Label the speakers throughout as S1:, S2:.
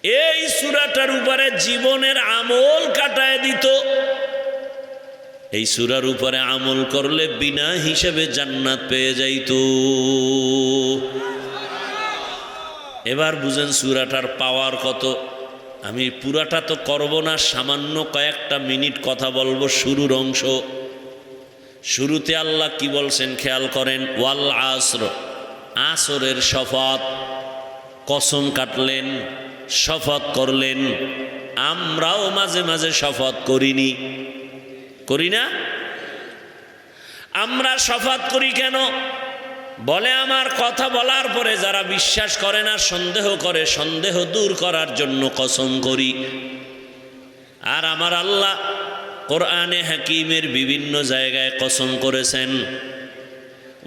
S1: এই সূরাটার উপরে জীবনের আমল কাটায় দিত। এই সূরার উপরে আমল করলে বিনা হিসেবে জান্নাত পেয়ে যাইত। এবার বুঝেন সূরাটার পাওয়ার কত। আমি পুরাটা তো করব না, সামান্য কয়েকটা মিনিট কথা বলবো শুরুর অংশ। শুরুতে আল্লাহ কি বলছেন খেয়াল করেন, ওয়াল আসর, আসরের শপথ, কসম কাটলেন, শপথ করলেন। আমরাও মাঝে মাঝে শপথ করিনি, করি না? আমরা শপথ করি কেন? বলে আমার কথা বলার পরে যারা বিশ্বাস করে না, সন্দেহ করে, সন্দেহ দূর করার জন্য কসম করি। আর আমার আল্লাহ কোরআনে হাকিমের বিভিন্ন জায়গায় কসম করেছেন,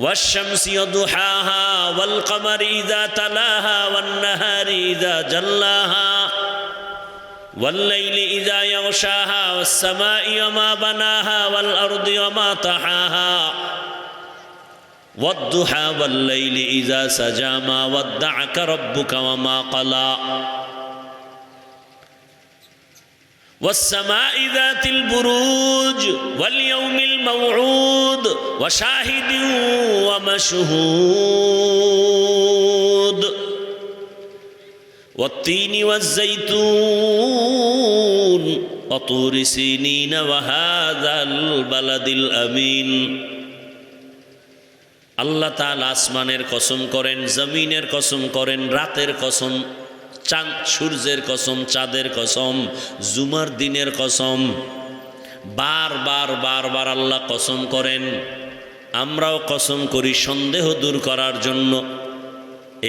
S1: ওয়াশ-শামসি ওয়াদুহাহা ওয়াল কমারি ইযা তালাহা ওয়ান নাহারি ইযা জাল্লাহা ওয়াল লাইলি ইযা ইয়াগশাহা ওয়াস সামাই ওয়া মা বানাহা ওয়াল আরদি ওয়া মা তাহাহা ওয়াদ-দুহা ওয়াল লাইলি ইযা সাজা মা ওয়াদ্দাআকা রাব্বুকা ওয়া মা ক্বালা والسماء ذات البروج واليوم الموعود وشاهد ومشهود والتين والزيتون وطور سينين وهذا البلد الأمين। আল্লাহ তাআলা আসমানের কসম করেন, জমিনের কসম করেন, রাতের কসম, চাঁদ সূর্যের কসম, চাঁদের কসম, জুমার দিনের কসম। বারবার বারবার আল্লাহ কসম করেন। আমরাও কসম করি সন্দেহ দূর করার জন্য।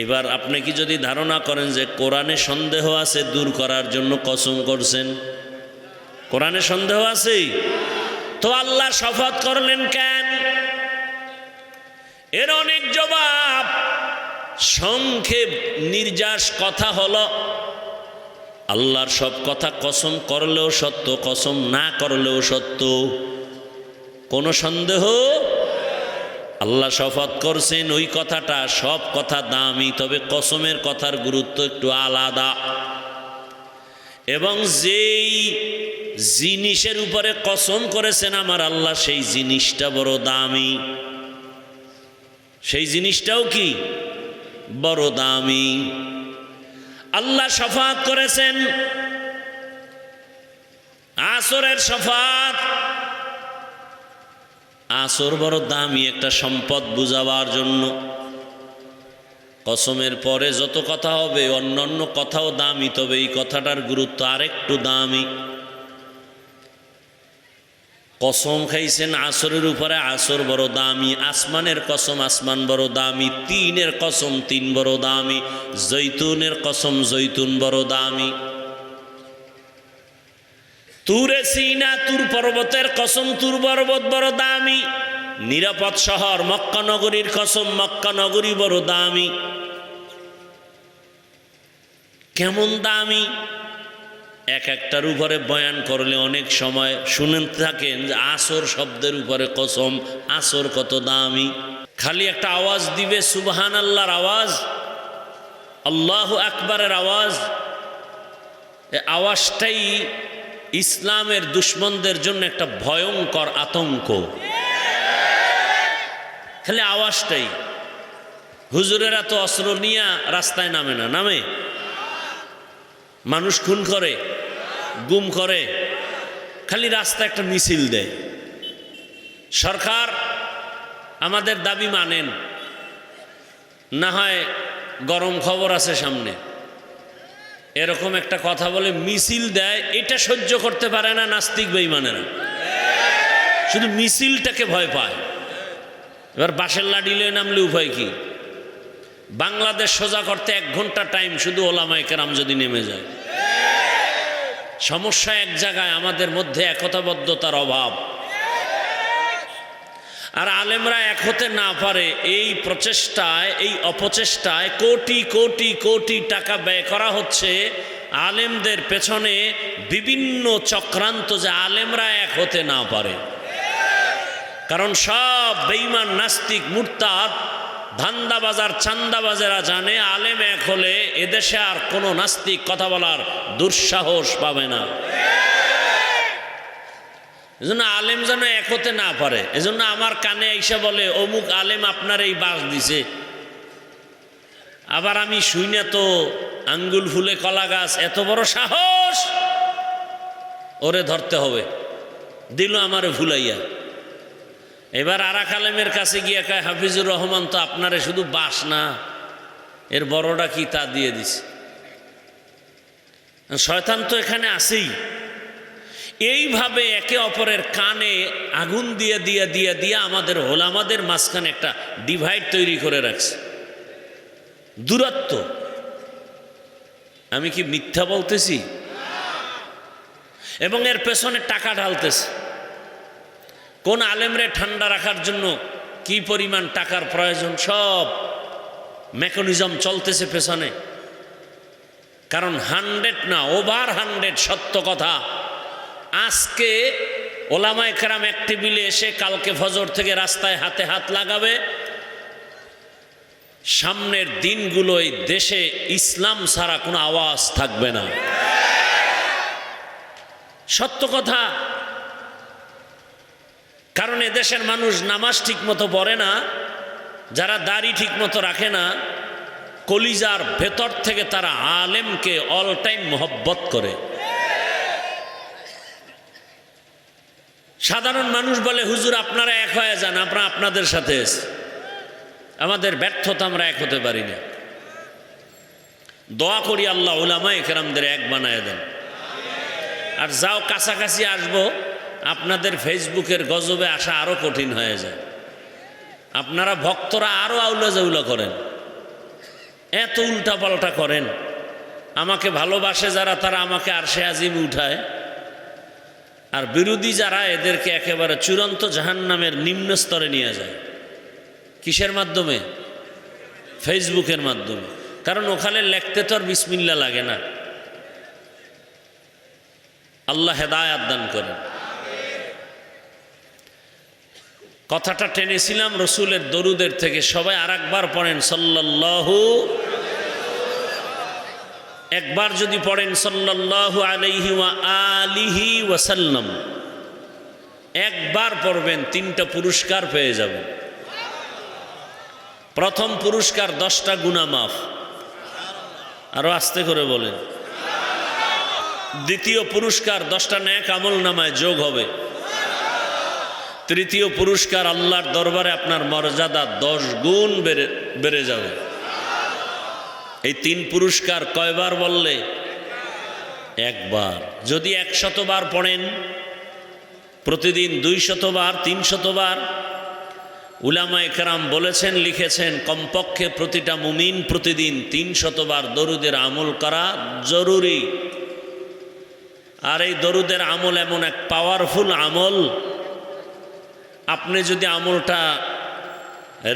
S1: এবার আপনি কি যদি ধারণা করেন যে কোরআনে সন্দেহ আছে, দূর করার জন্য কসম করছেন? কোরআনে সন্দেহ আছে তো আল্লাহ শপথ করলেন কেন? এর অনেক জবাব। সংক্ষেপ নির্যাস কথা হলো, আল্লাহর সব কথা কসম করলেও সত্য, কসম না করলেও সত্য, কোনো সন্দেহ। আল্লাহ শপথ করছেন ওই কথাটা, সব কথা দামি, তবে কসমের কথার গুরুত্ব একটু আলাদা। এবং যেই জিনিসের উপরে কসম করেছেন আমার আল্লাহ, সেই জিনিসটা বড় দামি, সেই জিনিসটাও কি বড় দামি। আল্লাহ শফাত করেছেন আসরের শফাত। আসর বড় দামি একটা সম্পদ বুঝাবার জন্য। কসমের পরে যত কথা হবে অন্যান্য কথাও দামি, তবে এই কথাটার গুরুত্ব আরেকটু দামি। কসম খাইছেন আসরের উপরে, আসর বড় দামি। আসমানের কসম, আসমান বড় দামি। তিনের কসম, তিন বড় দামি। জৈতুনের কসম, জৈতুন বড় দামি। তুরে সিনা, তুর পর্বতের কসম, তুর পর্বত বড় দামি। নিরাপদ শহর মক্কা নগরীর কসম, মক্কা নগরী বড় দামি। কেমন দামি? এক একটার উপরে বয়ান করলে অনেক সময় শুনেন থাকেন যে আসর শব্দের উপরে কসম, আসর কত দামি। খালি একটা আওয়াজ দিবে সুবহানাল্লাহর আওয়াজ, আল্লাহু আকবারের আওয়াজ। এই আওয়াজটাই ইসলামের দুশ্মনদের জন্য একটা ভয়ঙ্কর আতঙ্ক। খালি আওয়াজটাই। হুজুরেরা তো অস্ত্র নিয়ে রাস্তায় নামে না, নামে? মানুষ খুন করে, গুম করে, খালি রাস্তায় একটা মিছিল দেয়। সরকার আমাদের দাবি মানেন না, হয় গরম খবর আছে সামনে, এরকম একটা কথা বলে মিছিল দেয়। এটা সহ্য করতে পারে না নাস্তিক বেঈমানেরা, শুধু মিছিলটাকে ভয় পায়। এবার বাঁশের লাঠি লয়ে নামলে উপায় কি? বাংলাদেশ সোজা করতে 1 ঘন্টা টাইম, শুধু ওলামায়ে কেরাম যদি নেমে যায়। সমস্যা এক জায়গায়, আমাদের মধ্যে একতাবদ্ধতার অভাব। আর আলেমরা এক হতে না পারে, এই প্রচেষ্টায়, এই অপচেষ্টায় কোটি কোটি কোটি টাকা ব্যয় করা হচ্ছে আলেমদের পেছনে। বিভিন্ন চক্রান্ত যে আলেমরা এক হতে না পারে। কারণ সব বেঈমান, নাস্তিক, মুরতাদ ধান্দাবাজার চান্দাবাজেরা জানে আলেম এক হলে এদেশে আর কোনো নাস্তিক কথা বলার দুঃসাহস পাবে না। এজন্য আলেম যেন এক হতে না পারে, এজন্য আমার কানে আইসা বলে অমুক আলেম আপনার এই বাস দিছে, আবার আমি শুই না তো আঙ্গুল ফুলে কলা গাছ, এত বড় সাহস, ওরে ধরতে হবে, দিল আমারে ভুলাইয়া। এবার আরাক আলেমের কাছে গিয়ে কয় হাফিজুর রহমান তো আপনারে শুধু বাস না, এর বড়টা কি তা দিয়ে দিছে। শয়তান তো এখানে আছেই। এইভাবে একে অপরের কানে আগুন দিয়ে দিয়ে দিয়ে দিয়ে আমাদের ওলামাদের মাঝখানে একটা ডিভাইড তৈরি করে রাখছে, দূরত্ব। আমি কি মিথ্যা বলতেছি? এবং এর পেছনে টাকা ঢালতেছে। কোন আলেমরে ঠান্ডা রাখার জন্য কি পরিমাণ টাকার প্রয়োজন, সব মেকানিজম চলতেছে পেছনে। কারণ 100 না, ওভার 100 সত্য কথা। আজকে ওলামায়ে কেরাম এক টেবিলে এসে কালকে ফজর থেকে রাস্তায় হাতে হাত লাগাবে। সামনের দিনগুলোয় দেশে ইসলাম ছাড়া কোনো আওয়াজ থাকবে না। সত্য কথা। কারণ এদেশের মানুষ নামাজ ঠিক মতো পড়ে না, যারা দাড়ি ঠিক মতো রাখে না, কলিজার ভেতর থেকে তারা আলেমকে অল টাইম মহব্বত করে। সাধারণ মানুষ বলে হুজুর আপনারা এক হয়ে যান, আমরা আপনাদের সাথে আছি। আমাদের ব্যর্থতা, আমরা এক হতে পারি না। দোয়া করি আল্লাহ উলামায়ে কেরামদের এক বানায় দেন। আর যাও কাছাকাছি আসবো, আপনাদের ফেসবুকের গজবে আসা আরো কঠিন হয়ে যায়। আপনারা ভক্তরা আরো আউলা জাউলা করেন, এত উল্টা পাল্টা করেন। আমাকে ভালোবাসে যারা, তারা আমাকে আরশে আজিম উঠায়, আর বিরোধী যারা, এদেরকে একেবারে চূড়ান্ত জাহান্নামের নিম্ন স্তরে নিয়ে যায়। কিসের মাধ্যমে? ফেসবুকের মাধ্যমে। কারণ ওখানে লিখতে তো আর বিসমিল্লাহ লাগে না। আল্লাহ হেদায়াত দান করেন। কথাটা টেনেছিলাম রসুলের দরুদের থেকে। সবাই আর একবার পড়েন সাল্লাল্লাহু, একবার যদি পড়েন সাল্লাল্লাহু আলাইহি ওয়া আলিহি ওয়াসাল্লাম, একবার পড়বেন 3টা পুরস্কার পেয়ে যাবেন। প্রথম পুরস্কার 10টা গুনাহ মাফ, আরো আস্তে করে বলেন। দ্বিতীয় পুরস্কার 10টা নেক আমল নামায় যোগ হবে। তৃতীয় পুরস্কার আল্লাহর দরবারে আপনার মর্যাদা 10 গুণ বেড়ে যাবে। এই 3 পুরস্কার কয়বার বললে? একবার। যদি 100 বার পড়েন, প্রতিদিন 200 বার, 300 বার, উলামায়ে কেরাম বলেছেন, লিখেছেন, কমপক্ষে প্রতিটা মুমিন প্রতিদিন 300 বার দরুদের আমল করা জরুরি। আর এই দরুদের আমল এমন এক পাওয়ারফুল আমল, আপনি যদি আমলটা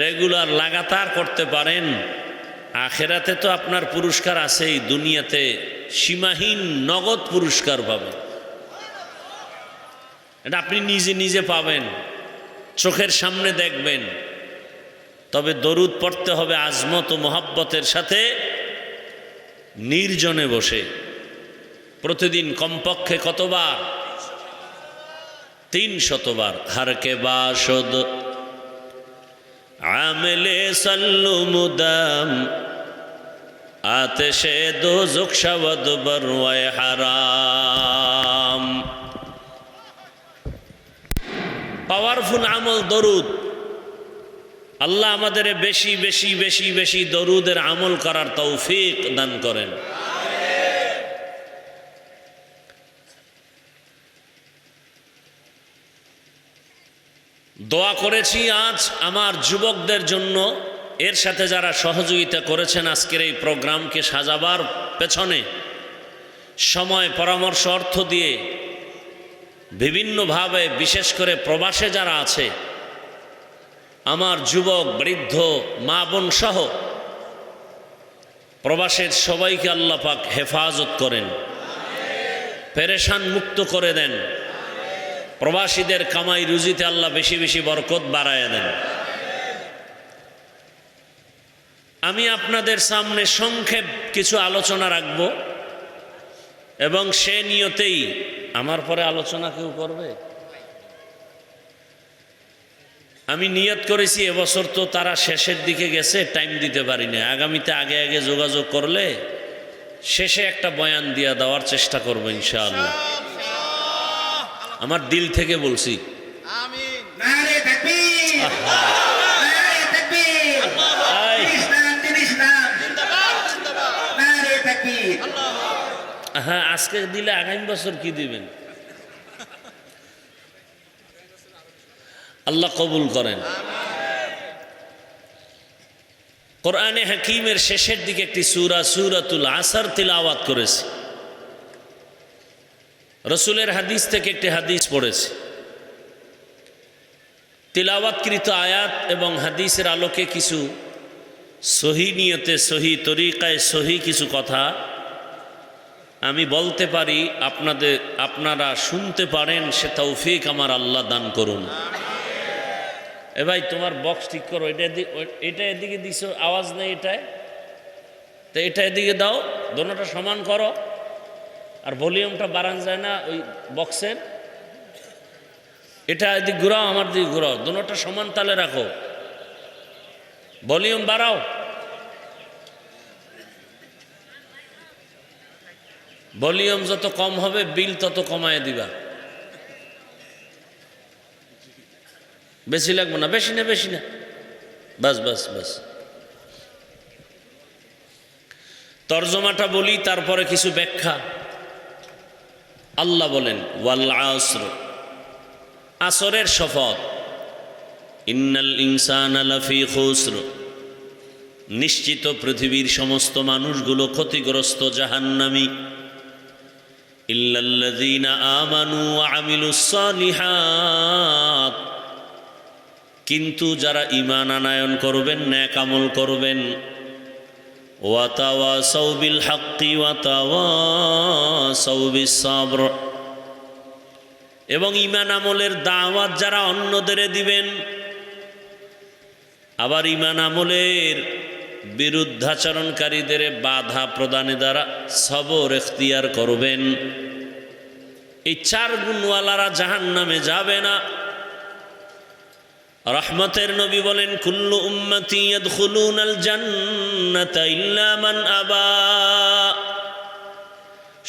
S1: রেগুলার লাগাতার করতে পারেন, আখেরাতে তো আপনার পুরস্কার আছেই, দুনিয়াতে সীমাহীন নগদ পুরস্কার পাবেন। এটা আপনি নিজে নিজে পাবেন, চোখের সামনে দেখবেন। তবে দরুদ পড়তে হবে আজমত ও মোহাব্বতের সাথে, নির্জনে বসে। প্রতিদিন কমপক্ষে কতবার? 300 বার। হারকে বাসদ আমেলে সাল্লু মুদাম আতেশে দোজখ শাওয়াদ বরওয়ায় হারাম। পাওয়ারফুল আমল দরুদ। আল্লাহ আমাদের বেশি বেশি বেশি বেশি দরুদের আমল করার তৌফিক দান করেন। দোয়া করেছি আজ আমার যুবকদের জন্য, এর সাথে যারা সহযোগিতা করেছেন আজকের এই প্রোগ্রামকে সাজাবার পেছনে, সময়, পরামর্শ, অর্থ দিয়ে বিভিন্নভাবে, বিশেষ করে প্রবাসে যারা আছে, আমার যুবক, বৃদ্ধ, মা বোন সহ প্রবাসের সবাইকে আল্লাহ পাক হেফাজত করেন, পেরেশান মুক্ত করে দেন। প্রবাসীদের কামাই রুজিতে আল্লাহ বেশি বেশি বরকত বাড়ায় দেন। আমি আপনাদের সামনে সংক্ষেপ কিছু আলোচনা রাখব এবং সে নিয়তেই আমার পরে আলোচনা কেউ করবে। আমি নিয়ত করেছি এবছর তো তারা শেষের দিকে গেছে, টাইম দিতে পারিনি, আগামীতে আগে আগে যোগাযোগ করলে শেষে একটা বয়ান দিয়ে দেওয়ার চেষ্টা করব ইনশাআল্লাহ। আমার দিল থেকে বলছি।
S2: আমিন।
S3: নারে তাকবীর, নারে তাকবীর, ইসলাম দিন ইসলাম,
S2: জিন্দাবাদ জিন্দাবাদ।
S3: নারে তাকবীর।
S1: হ্যাঁ, আজকে দিলে আগামী বছর কি দিবেন আল্লাহ কবুল করেন। কোরআনে হাকিমের শেষের দিকে একটি সূরা সূরাতুল আসর তিলাওয়াত করেছে। রসুলের হাদিস থেকে একটি হাদিস পড়েছে। তিলাওয়াতকৃত আয়াত এবং হাদিসের আলোকে কিছু সহি নিয়তে, সহি তরিকায়, সহি কিছু কথা আমি বলতে পারি, আপনারা শুনতে পারেন, সে তৌফিক আমার আল্লাহ দান করুন। এ ভাই, তোমার বক্স ঠিক করো, এটা এদিকে দিছো, আওয়াজ নেই এটায়, তো এটা এদিকে দাও, দোনোটা সমান করো, আর ভলিউমটা বাড়ানো যায় না ওই বক্সের, এটা এদিকে ঘুরাও, আমার দিকে ঘুরাও, দোনোটা সমান তালে রাখো, ভলিউম বাড়াও। ভলিউম যত কম হবে বিল তত কমায় দিবা। বেশি লাগবে না, বেশি না, বেশি না, বাস বাস বাস। তরজমাটা বলি, তারপরে কিছু ব্যাখ্যা। আল্লাহ বলেন, ওয়াল আসর, আসরের শপথ, ইন্নাল ইনসানা লাফি খুসর, নিশ্চিত পৃথিবীর সমস্ত মানুষগুলো ক্ষতিগ্রস্ত, জাহান্নামী, ইল্লাল্লাযীনা আমানু ওয়া আমিলুস সালিহাত, কিন্তু যারা ঈমান আনয়ন করবেন, নেক আমল করবেন, ওয়া তাওয়াসাউ বিল হাক্কি ওয়া তাওয়াসাউ বিস সাবর, এবং ঈমান আমলের দাওয়াত যারা অন্যদের দিবেন, আবার ঈমান আমলের বিরুদ্ধাচরণকারীদের বাধা প্রদানে দ্বারা সবর ইখতিয়ার করবেন, এই চার গুণওয়ালারা জাহান্নামে যাবে না। রহমতের নবী বলেন, কুল্লু উম্মতি ইয়াদখুলুনাল জান্নাতা ইল্লা মান আবা,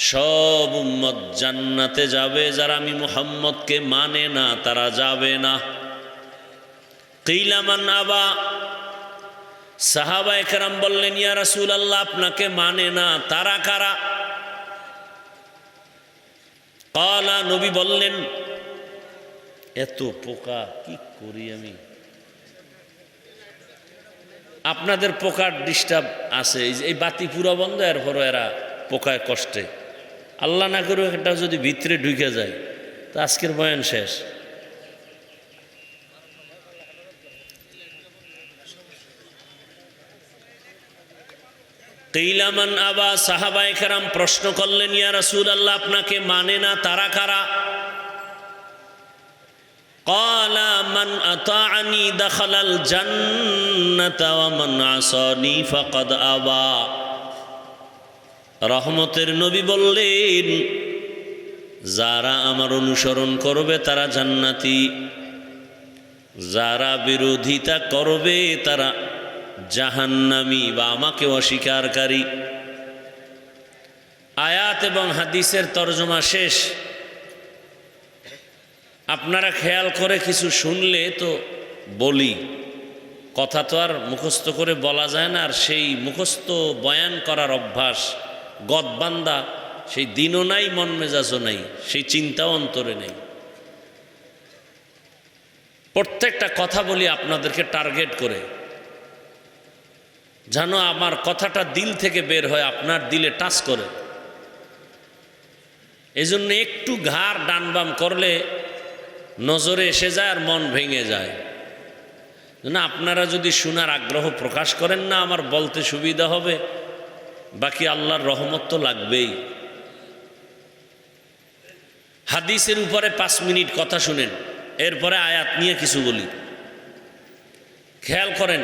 S1: সব উম্মত জান্নাতে যাবে, যারা আমি মুহাম্মদকে মানে না তারা যাবে না। কিলা মান আবা, সাহাবায়ে কেরাম বললেন, ইয়া রাসূলুল্লাহ, আপনাকে মানে না, তারা কারা? ক্বালা, নবী বললেন, এত পোকা কি করি আমি, আপনাদের পোকার ডিস্টার্ব আছে, এই বাতি পুরো বন্ধ, এরপরও এরা পোকায় কষ্টে, আল্লাহ না করে এটা যদি ভিতরে ঢুকে যায় তো আজকের বয়ান শেষ। কিলা মান আবা, সাহাবায়ে কেরাম প্রশ্ন করলেন, ইয়া রাসূলুল্লাহ, আপনাকে মানে না তারা কারা? ক্বালা মান আতাআনি দাখালাল জান্নাতা ওয়া মান আসানি ফাকাদ আবা। রহমতের নবী বললেন, যারা আমার অনুসরণ করবে তারা জান্নাতি, যারা বিরোধিতা করবে তারা জাহান্নামী বা আমাকে অস্বীকারী। আয়াত এবং হাদিসের তরজমা শেষ। আপনারা খেয়াল করে কিছু শুনলে তো বলি, কথা তো আর মুখস্থ করে বলা যায় না, আর সেই মুখস্থ বয়ান করার অভ্যাস গদবান্দা সেই দিনও নাই, মন মেজাজও নাই, সেই চিন্তাও অন্তরে নেই। প্রত্যেকটা কথা বলি আপনাদেরকে টার্গেট করে, যেন আমার কথাটা দিল থেকে বের হয়, আপনার দিলে টাচ করে। এই জন্য একটু ঘাড় ডান বাম করলে নজরে এসে যায় আর মন ভেঙে যায়। না, আপনারা যদি শোনার আগ্রহ প্রকাশ করেন না, আমার বলতে সুবিধা হবে, বাকি আল্লাহর রহমত তো লাগবেই। হাদিসের উপরে 5 মিনিট কথা শুনেন, এরপরে আয়াত নিয়ে কিছু বলি। খেয়াল করেন,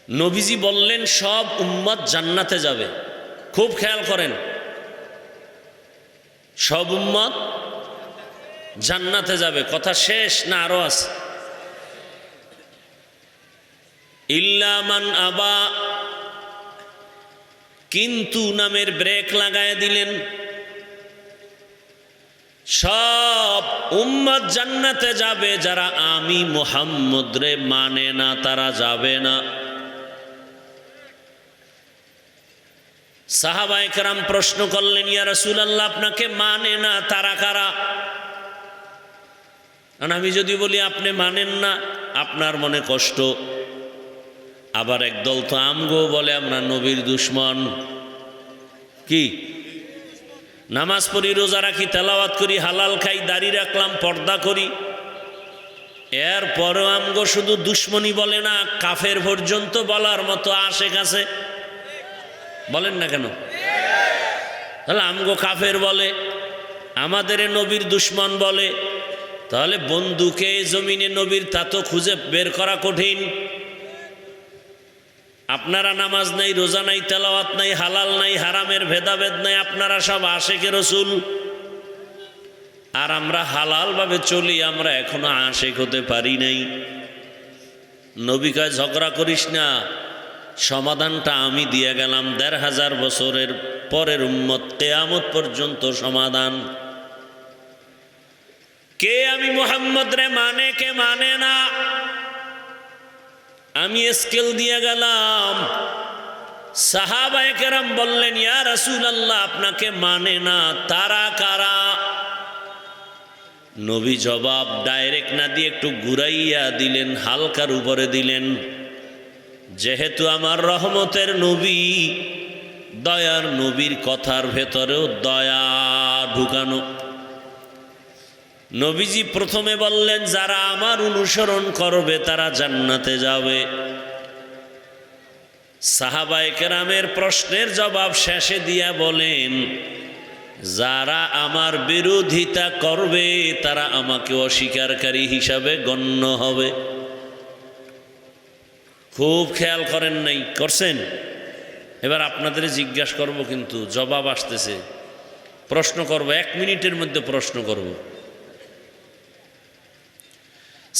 S1: নবীজি বললেন সব উম্মত জান্নাতে যাবে। খুব খেয়াল করেন, সব উম্মত জান্নাতে যাবে। কথা শেষ না আরো আছে? ইল্লা মান আবা, কিন্তু নামের ব্রেক লাগায় দিলেন। সব উম্মত জান্নাতে যাবে, যারা আমি মুহাম্মদ রে মানে না তারা যাবে না। সাহাবায়ে কেরাম প্রশ্ন করলেন, ইয়া রাসূলুল্লাহ আপনাকে মানে না তারা কারা? আর আমি যদি বলি আপনি মানেন না, আপনার মনে কষ্ট। আবার একদল তো আমগো বলে আমরা নবীর দুশ্মন। কি নামাজ পড়ি, রোজা রাখি, তেলাওয়াত করি, হালাল খাই, দাড়ি রাখলাম, পর্দা করি, এরপরও আমগো শুধু দুশ্মনী বলে না, কাফের পর্যন্ত বলার মতো আশেক আছে। বলেন না কেন? তাহলে আমগো কাফের বলে, আমাদের নবীর দুশ্মন বলে, তাহলে বন্ধুকে জমিনে নবীর তা তো খুঁজে বের করা কঠিন। আপনারা নামাজ নাই, রোজা নাই, তেলাওয়াত নাই, হালাল নাই, হারামের ভেদাভেদ নাই, আপনারা সব আশেকে রসুল। আর আমরা হালাল ভাবে চলি, আমরা এখনো আশেক হতে পারি নাই। নবী কয় ঝগড়া করিস না, সমাধানটা আমি দিয়ে গেলাম। ১৫০০ বছরের পরের উম্মত কিয়ামত পর্যন্ত সমাধান। কে আমি মুহাম্মদ রে মানে, কে মানে না, আমি স্কেল দিয়ে গেলাম। সাহাবায়ে কেরাম বললেন, ইয়া রাসূলুল্লাহ আপনাকে মানে না তারা কারা? নবী জবাব ডাইরেক্ট না দিয়ে একটু ঘুরাইয়া দিলেন, হালকার উপরে দিলেন। যেহেতু আমার রহমতের নবী, দয়ার নবীর কথার ভেতরেও দয়া ঢুকানো। নবীজি প্রথমে বললেন, যারা আমার অনুসরণ করবে তারা জান্নাতে যাবে। সাহাবায়ে কেরামের প্রশ্নের জবাব শেষে দিয়া বলেন, যারা আমার বিরোধিতা করবে তারা আমাকে অস্বীকারী হিসাবে গণ্য হবে। খুব খেয়াল করেন নাই? করছেন? এবার আপনাদের জিজ্ঞাসা করব, কিন্তু জবাব আসতেছে। প্রশ্ন করব, 1 মিনিটের মধ্যে প্রশ্ন করব।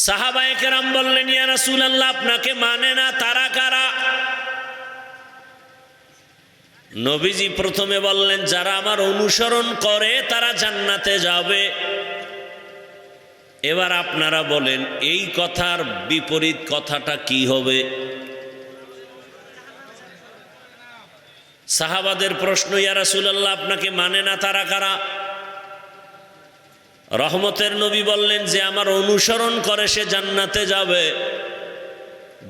S1: সাহাবায়ে কেরাম বললেন, ইয়া রাসূলুল্লাহ আপনাকে মানে না তারা কারা? নবীজি প্রথমে বললেন, যারা আমার অনুসরণ করে তারা জান্নাতে যাবে। এবার আপনারা বলেন, এই কথার বিপরীত কথাটা কি হবে? সাহাবাদের প্রশ্ন, ইয়া রাসূলুল্লাহ আপনাকে মানে না তারা কারা? রহমতের নবী বললেন, যে আমার অনুসরণ করে সে জান্নাতে যাবে।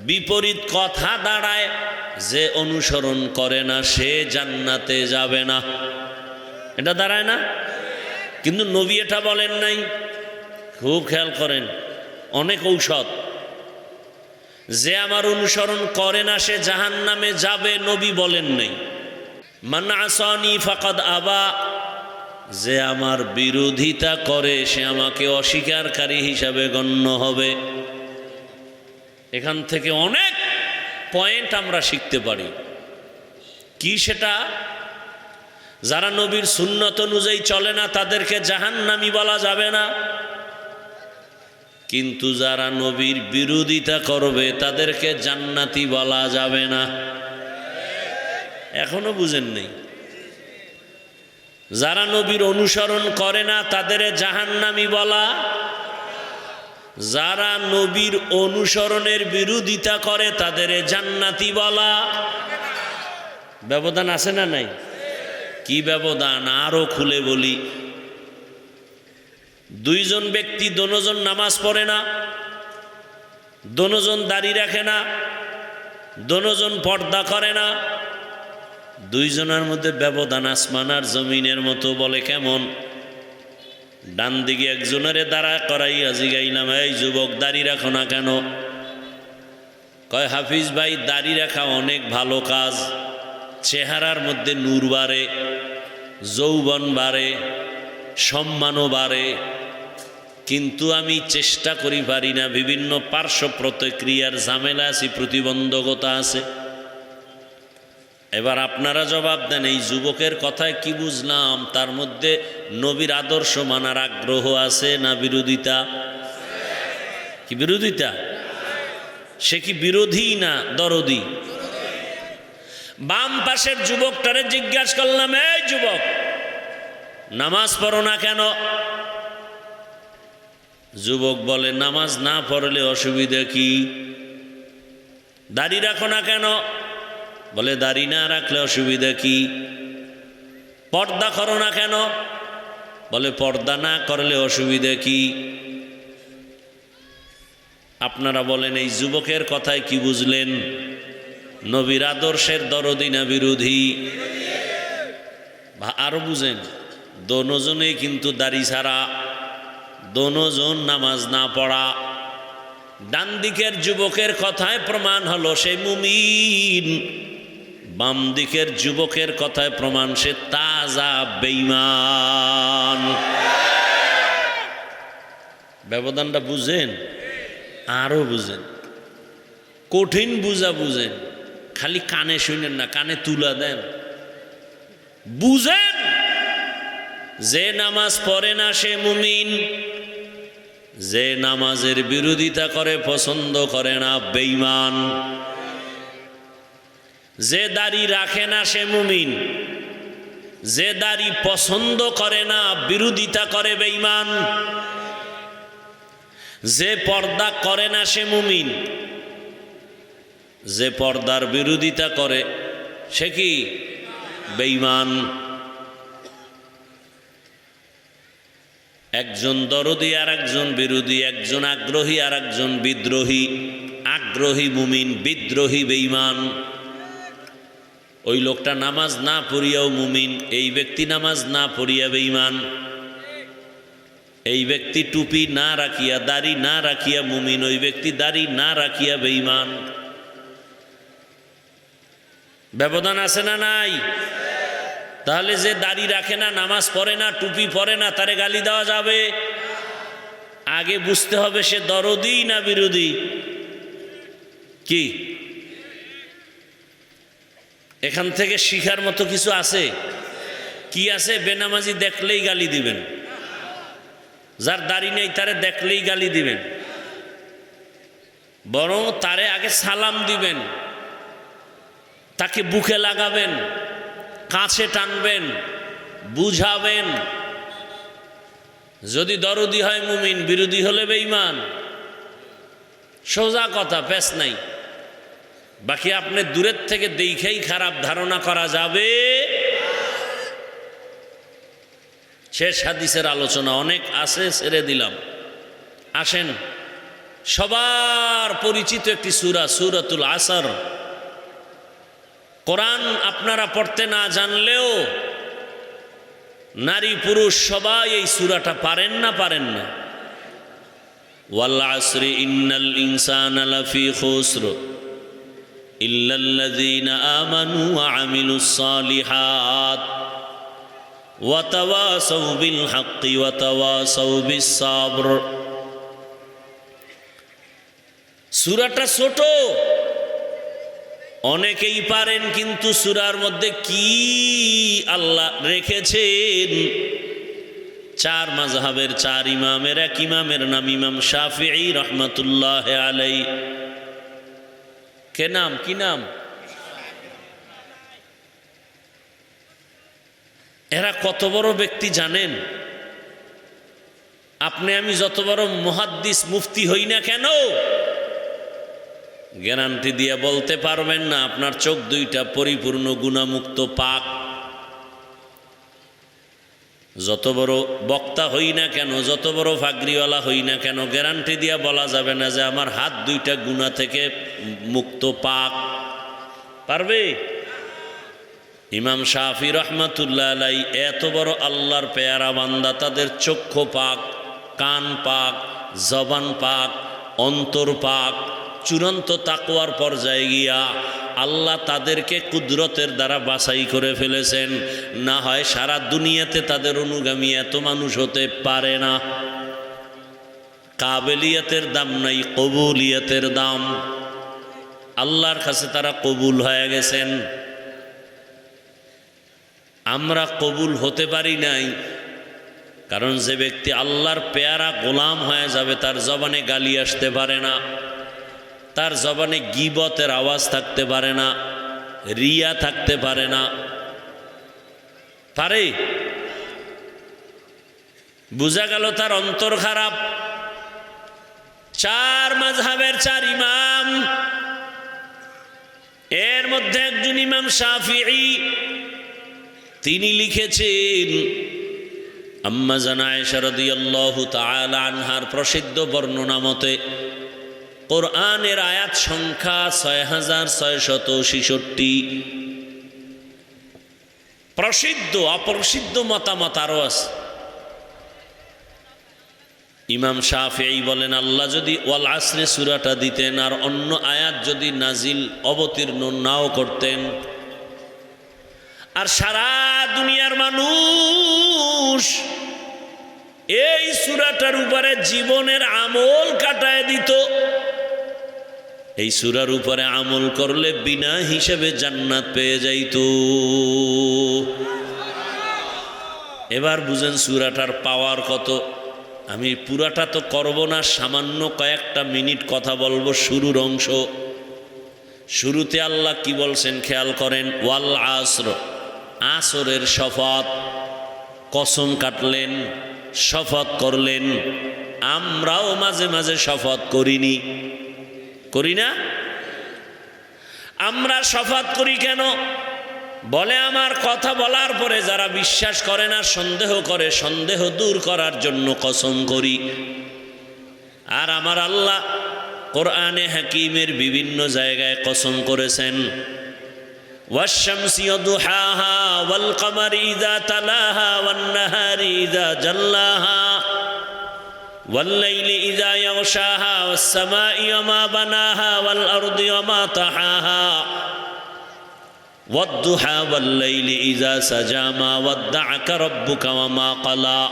S1: বিপরীত কথা দাঁড়ায়, যে অনুসরণ করে না সে জান্নাতে যাবে না। এটা দাঁড়ায় না? কিন্তু নবী এটা বলেন নাই। খুব খেয়াল করেন, অনেক ঔষধ। যে আমার অনুসরণ করে না সে জাহান্নামে যাবে, নবী বলেন নাই। মান আসানি ফাকাদ আবা, যে আমার বিরোধিতা করে সে আমাকে অস্বীকারী হিসাবে গণ্য হবে। এখান থেকে অনেক পয়েন্ট আমরা শিখতে পারি। কি সেটা? যারা নবীর সুন্নত অনুযায়ী চলে না তাদেরকে জাহান্নামী বলা যাবে না, কিন্তু যারা নবীর বিরোধিতা করবে তাদেরকে জান্নাতি বলা যাবে না। এখনো বুঝেন নেই? যারা নবীর অনুসরণ করে না তাদের জাহান্নামী বলা, যারা নবীর অনুসরণের বিরোধিতা করে তাদের জান্নাতি বলা। ব্যবধান আছে না নাই? কি ব্যবধান? আরো খুলে বলি। দুইজন ব্যক্তি, দোনোজন নামাজ পড়ে না, দোনোজন দাড়ি রাখে না, দোনোজন পর্দা করে না, দুইজনের মধ্যে ব্যবধান আসমান আর জমিনের মতো। বলে কেমন? ডান দিকে একজনের দাঁড়া করাইয়া জিগাইলাম, এই যুবক দাড়ি রাখো না কেন? কয়, হাফিজ ভাই দাড়ি রাখা অনেক ভালো কাজ, চেহারার মধ্যে নূর বাড়ে, যৌবন বাড়ে, সম্মানও বাড়ে। কিন্তু আমি চেষ্টা করি পারি না, বিভিন্ন পার্শ্ব প্রতিক্রিয়ার ঝামেলা আছে, প্রতিবন্ধকতা আছে। এবার আপনারা জবাব দেন, এই যুবকের কথায় কি বুঝলাম? তার মধ্যে নবীর আদর্শ মানার আগ্রহ আছে না বিরোধিতা? কি বিরোধিতা? সে কি বিরোধী না দরদি? বাম পাশের যুবকটারে জিজ্ঞাসা করলাম, এই যুবক, নামাজ পড়ো না কেন? যুবক বলে, নামাজ না পড়লে অসুবিধা কি? দাড়ি রাখো না কেন? বলে, দাড়ি না রাখলে অসুবিধা কি? পর্দা করো না কেন? বলে, পর্দা না করলে অসুবিধা কি? আপনারা বলেন, এই যুবকের কথায় কি বুঝলেন? নবীর আদর্শের দরদি না বিরোধী? আরো বুঝেন, দোনোজনেই কিন্তু দাড়ি ছাড়া, দোনোজন নামাজ না পড়া। ডান দিকের যুবকের কথায় প্রমাণ হলো সে মুমিন, বাম দিকের যুবকের কথায় প্রমাণ সে তাজা বেঈমান। ব্যবধানটা বুঝেন? আরো বুঝেন, কঠিন বুঝা বুঝেন, খালি কানে শুনেন না, কানে তুলা দেন, বুঝেন। যে নামাজ পড়ে না সে মুমিন, যে নামাজের বিরোধিতা করে, পছন্দ করে না, বেঈমান। যে দাড়ি রাখে না সে মুমিন, যে দাড়ি পছন্দ করে না, বিরোধিতা করে, বেঈমান। যে পর্দা করে না সে মুমিন, যে পর্দার বিরোধিতা করে সে কি? বেঈমান। একজন দরদি আর একজন বিরোধী, একজন আগ্রহী আর একজন বিদ্রোহী। আগ্রহী মুমিন, বিদ্রোহী বেঈমান। ওই লোকটা নামাজ না পড়িয়াও মুমিন, এই ব্যক্তি নামাজ না পড়িয়া বেঈমান। এই ব্যক্তি টুপি না রাখিয়া, দাড়ি না রাখিয়া মুমিন, ওই ব্যক্তি দাড়ি না রাখিয়া বেঈমান। ব্যবধান আছে না নাই? তাহলে যে দাড়ি রাখে না, নামাজ পড়ে না, টুপি পরে না, তারে গালি দেওয়া যাবে? আগে বুঝতে হবে সে দরদি না বিরোধী। কি এখান থেকে শিখার মতো কিছু আছে? কি আছে? বেনামাজি দেখলেই গালি দিবেন, যার দাড়ি নেই তারে দেখলেই গালি দিবেন, বরং তারে আগে সালাম দিবেন, তাকে বুকে লাগাবেন, কাছে টানবেন, বুঝাবেন। যদি দরদি হয় মুমিন, বিরোধী হলে বেঈমান। সোজা কথা, পেশ নাই। বাকি আপনি দূরের থেকে দেখেই খারাপ ধারণা করা যাবে। শেষ হাদিসের আলোচনা অনেক আছে, ছেড়ে দিলাম। আসেন, সবার পরিচিত একটি সূরা, সূরাতুল আসর। কোরআন আপনারা পড়তে না জানলেও নারী পুরুষ সবাই এই সূরাটা পারেন না? পারেন না? ওয়াল আসরি ইন্নাল ইনসানা লাফি খুসর ইল্লাল্লাযীনা আমানু ওয়া আমিলুস সালিহাত ওয়া তাওয়াসাউ বিল হাক্কি ওয়া তাওয়াসাউ বিস সাবর। সূরাটা ছোট, অনেকেই পারেন, কিন্তু সূরার মধ্যে কি আল্লাহ রেখেছেন। চার মাযহাবের চার ইমামের এক ইমামের নাম ইমাম শাফিঈ রহমাতুল্লাহ আলাইহি। কে নাম? কি নাম? এরা কত বড় ব্যক্তি জানেন? আপনি আমি যত বড় মুহাদ্দিস মুফতি হই না কেন, গ্যারান্টি দিয়ে বলতে পারবেন না আপনার চোখ দুইটা পরিপূর্ণ গুনাহমুক্ত পাক। যত বড় বক্তা হই না কেন, যত বড় ফাগরিওয়ালা হই না কেন, গ্যারান্টি দিয়ে বলা যাবে না যে আমার হাত দুইটা গুনাহ থেকে মুক্ত পাক। পারবে? ইমাম শাফি রহমাতুল্লাহ আলাইহি এত বড় আল্লাহর পেয়ারা বান্দা, তাদের চক্ষু পাক, কান পাক, জবান পাক, অন্তর পাক। চূড়ান্ত তাকওয়ার পর্যায়ে গিয়া আল্লাহ তাদেরকে কুদরতের দ্বারা বাছাই করে ফেলেছেন। না হয় সারা দুনিয়াতে তাদের অনুগামী এত মানুষ হতে পারে না। কাবেলিয়াতের দাম নাই, কবুলিয়াতের দাম। আল্লাহর কাছে তারা কবুল হয়ে গেছেন, আমরা কবুল হতে পারি নাই। কারণ যে ব্যক্তি আল্লাহর পেয়ারা গোলাম হয়ে যাবে তার জবানে গালি আসতে পারে না, তার জবানে গীবতের আওয়াজ থাকতে পারে না, রিয়া থাকতে পারে না। পারে? বুঝা গেল তার অন্তর খারাপ। 4 মাযহাবের 4 ইমাম, এর মধ্যে একজন ইমাম শাফিঈ, তিনি লিখেছেন আম্মা জান আয়েশা রাদিয়াল্লাহু তাআলা আনহার প্রসিদ্ধ বর্ণনা মতে কোরআনের আয়াত সংখ্যা 6666। প্রসিদ্ধ অপ্রসিদ্ধ মতামত আরো আছে। ইমাম শাফিঈ বলেন, আল্লাহ যদি ওয়াল আসরে সূরাটা দিতেন আর অন্য আয়াত যদি নাজিল অবতীর্ণ নাও করতেন, আর সারা দুনিয়ার মানুষ এই সূরাটার উপরে জীবনের আমল কাটায় দিত, এই সূরার উপরে আমল করলে বিনা হিসেবে জান্নাত পেয়ে যাইত। এবার বুঝেন সূরাটার পাওয়ার কত। আমি পুরাটা তো করব না, সামান্য কয়েকটা মিনিট কথা বলবো শুরুর অংশ। শুরুতে আল্লাহ কি বলছেন খেয়াল করেন, ওয়াল আসর, আসরের শপথ, কসম কাটলেন, শপথ করলেন। আমরাও মাঝে মাঝে শপথ করিনি, করি না? আমরা শপথ করি কেন? বলে আমার কথা বলার পরে যারা বিশ্বাস করে না, সন্দেহ করে, সন্দেহ দূর করার জন্য কসম করি। আর আমার আল্লাহ কোরআনে হাকিমের বিভিন্ন জায়গায় কসম করেছেন, ওয়াশ-শামসি ওয়াদুহাহা ওয়াল কমারি ইযা তালাহা ওয়ান নাহারি ইযা জাল্লাহা ওয়াল লাইলি ইযা ইয়াগশাহা ওয়াস সামাই ওয়া মা বানাহা ওয়াল আরদি ওয়া মা তাহাহা ওয়াদ-দুহা ওয়াল লাইলি ইযা সাজা মা ওয়াদ্দা'আকা রাব্বুকা ওয়া মা ক্বালা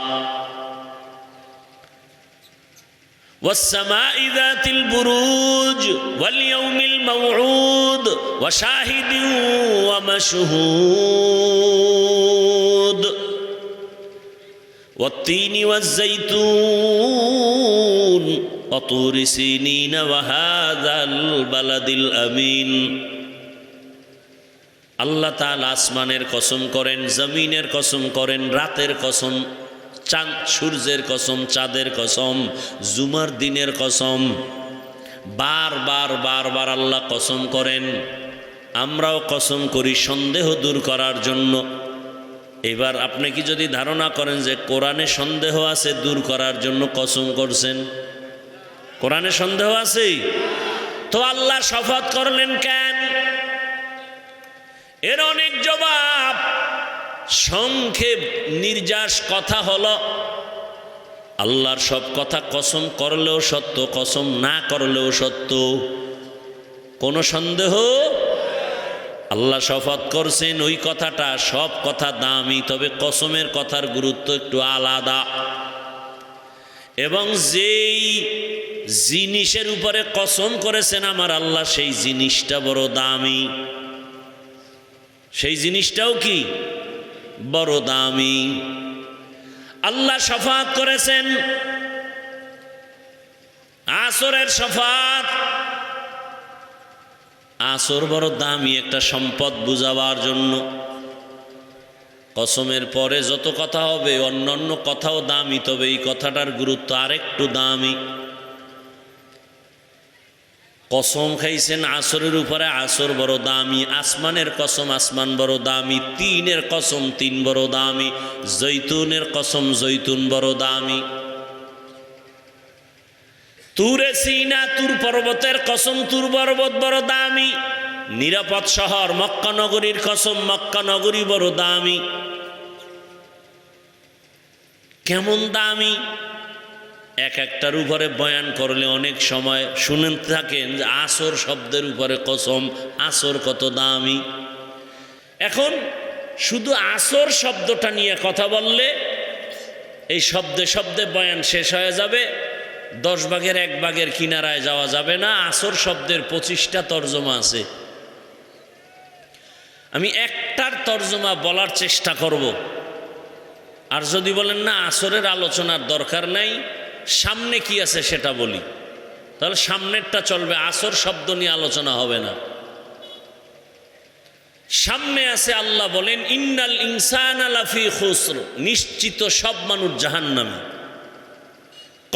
S1: والسماء ذات البروج واليوم الموعود وشاهد ومشهود والتين والزيتون وطور سينين وهذا البلد الأمين। আল্লাহ তাআলা আসমানের কসম করেন, জমিনের কসম করেন, রাতের কসম, চাঁদ সূর্যের কসম, চাঁদের কসম, জুমার দিনের কসম, বারবার বারবার আল্লাহ কসম করেন। আমরাও কসম করি সন্দেহ দূর করার জন্য। এবার আপনি কি যদি ধারণা করেন যে কোরআনে সন্দেহ আছে, দূর করার জন্য কসম করছেন? কোরআনে সন্দেহ আছে তো আল্লাহ শপথ করলেন কেন? এর অনেক জবাব। সংক্ষেপ নির্যাস কথা হলো, আল্লাহর সব কথা কসম করলেও সত্য, কসম না করলেও সত্য, কোনো সন্দেহ। আল্লাহ শপথ করছেন ওই কথাটা, সব কথা দামি, তবে কসমের কথার গুরুত্ব একটু আলাদা। এবং যেই জিনিসের উপরে কসম করেছেন আমার আল্লাহ, সেই জিনিসটা বড় দামি, সেই জিনিসটাও কি বড় দামি। আল্লাহ শফাত করেছেন আসরের শফাত। আসর বড় দামি একটা সম্পদ বুঝাবার জন্য। কসমের পরে যত কথা হবে অন্যান্য কথাও দামি, তবে এই কথাটার গুরুত্ব আরেকটু দামি। কসম খাইছেন আসরের উপরে, আসর বড় দামি। আসমানের কসম, আসমান বড় দামি। তিনের কসম, তিন বড় দামি। জৈতুনের কসম, জৈতুন বড় দামি। তুরে সিনা, তুর পর্বতের কসম, তুর পর্বত বড় দামি। নিরাপদ শহর মক্কা নগরীর কসম, মক্কা নগরী বড় দামি। কেমন দামি? এক একটার উপরে বয়ান করলে অনেক সময় শুনেন থাকেন যে আসর শব্দের উপরে কসম, আসর কত দামি। এখন শুধু আসর শব্দটা নিয়ে কথা বললে এই শব্দে শব্দে বয়ান শেষ হয়ে যাবে, 10 ভাগের 1 ভাগের কিনারায় যাওয়া যাবে না। আসর শব্দের 25টা তর্জমা আছে, আমি একটার তর্জমা বলার চেষ্টা করব। আর যদি বলেন না আসরের আলোচনার দরকার নাই, সামনে কি আছে সেটা বলি, তাহলে সামনেরটা চলবে, আসর শব্দ নিয়ে আলোচনা হবে না। সামনে আছে আল্লাহ বলেন ইন্নাল ইনসানা লাফি খুসর, নিশ্চিত সব মানুষ জাহান্নামী।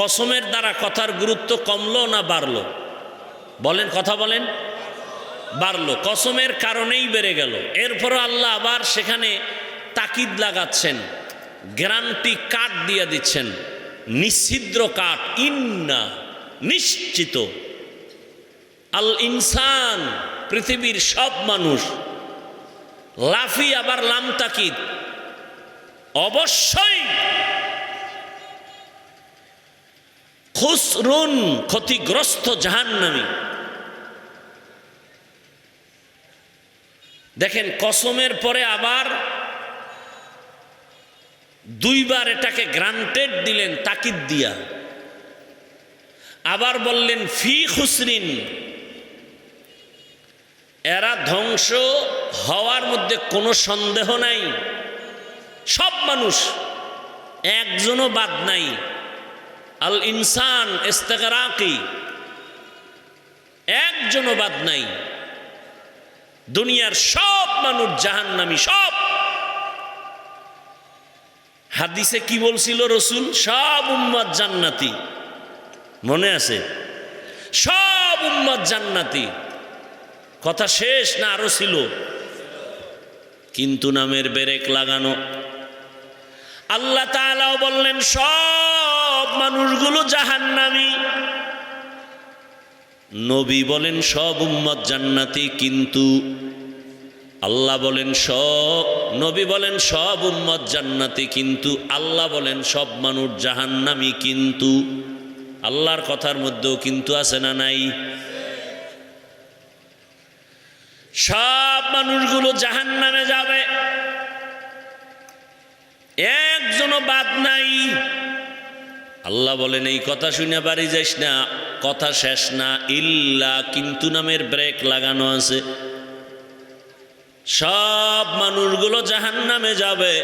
S1: কসমের দ্বারা কথার গুরুত্ব কমলো না বাড়লো? বলেন, কথা বলেন। বাড়লো, কসমের কারণেই বেড়ে গেল। এরপরও আল্লাহ আবার সেখানে তাকিদ লাগাচ্ছেন, গ্যারান্টি কার্ড দিয়ে দিচ্ছেন, নিশ্চিদ্র কার্ড, ইন্না নিশ্চিত, আল ইনসান পৃথিবীর সব মানুষ, লাফি আবার লাম তাকিদ, অবশ্যই খুসরুন ক্ষতিগ্রস্ত জাহান্নামী। দেখেন কসমের পরে আবার দুইবার এটাকে গ্রান্টেড দিলেন তাকিদ দিয়া, আবার বললেন ফি খুসরিন, এরা ধ্বংস হওয়ার মধ্যে কোনো সন্দেহ নাই, সব মানুষ, একজনও বাদ নাই। আল ইনসান ইস্তেগরাকি, একজনও বাদ নাই। দুনিয়ার সব মানুষ জাহান্নামী, সব। হাদিসে কি বলছিল রসুল? সব উম্মত জান্নাতি, মনে আছে? সব উম্মত জান্নাতি, কথা শেষ না আরো ছিল? কিন্তু নামের ব্রেক লাগানো। আল্লাহ তাআলাও বললেন সব মানুষগুলো জাহান্নামী। নবী বলেন সব উম্মত জান্নাতি, কিন্তু আল্লাহ বলেন সব, নবী বলেন সব উম্মত জান্নাতি, কিন্তু আল্লাহ বলেন সব মানুষ জাহান্নামী। কিন্তু আল্লাহর কথার মধ্যেও কিন্তু আছে না নাই? সব মানুষগুলো জাহান্নামে যাবে, একজনও বাদ নাই। আল্লাহ বলেন এই কথা শুনে বাড়ি যাইস না, কথা শেষ না, ইল্লা কিন্তু নামের ব্রেক লাগানো আছে। সব মানুষগুলো জাহান্নামে যাবে,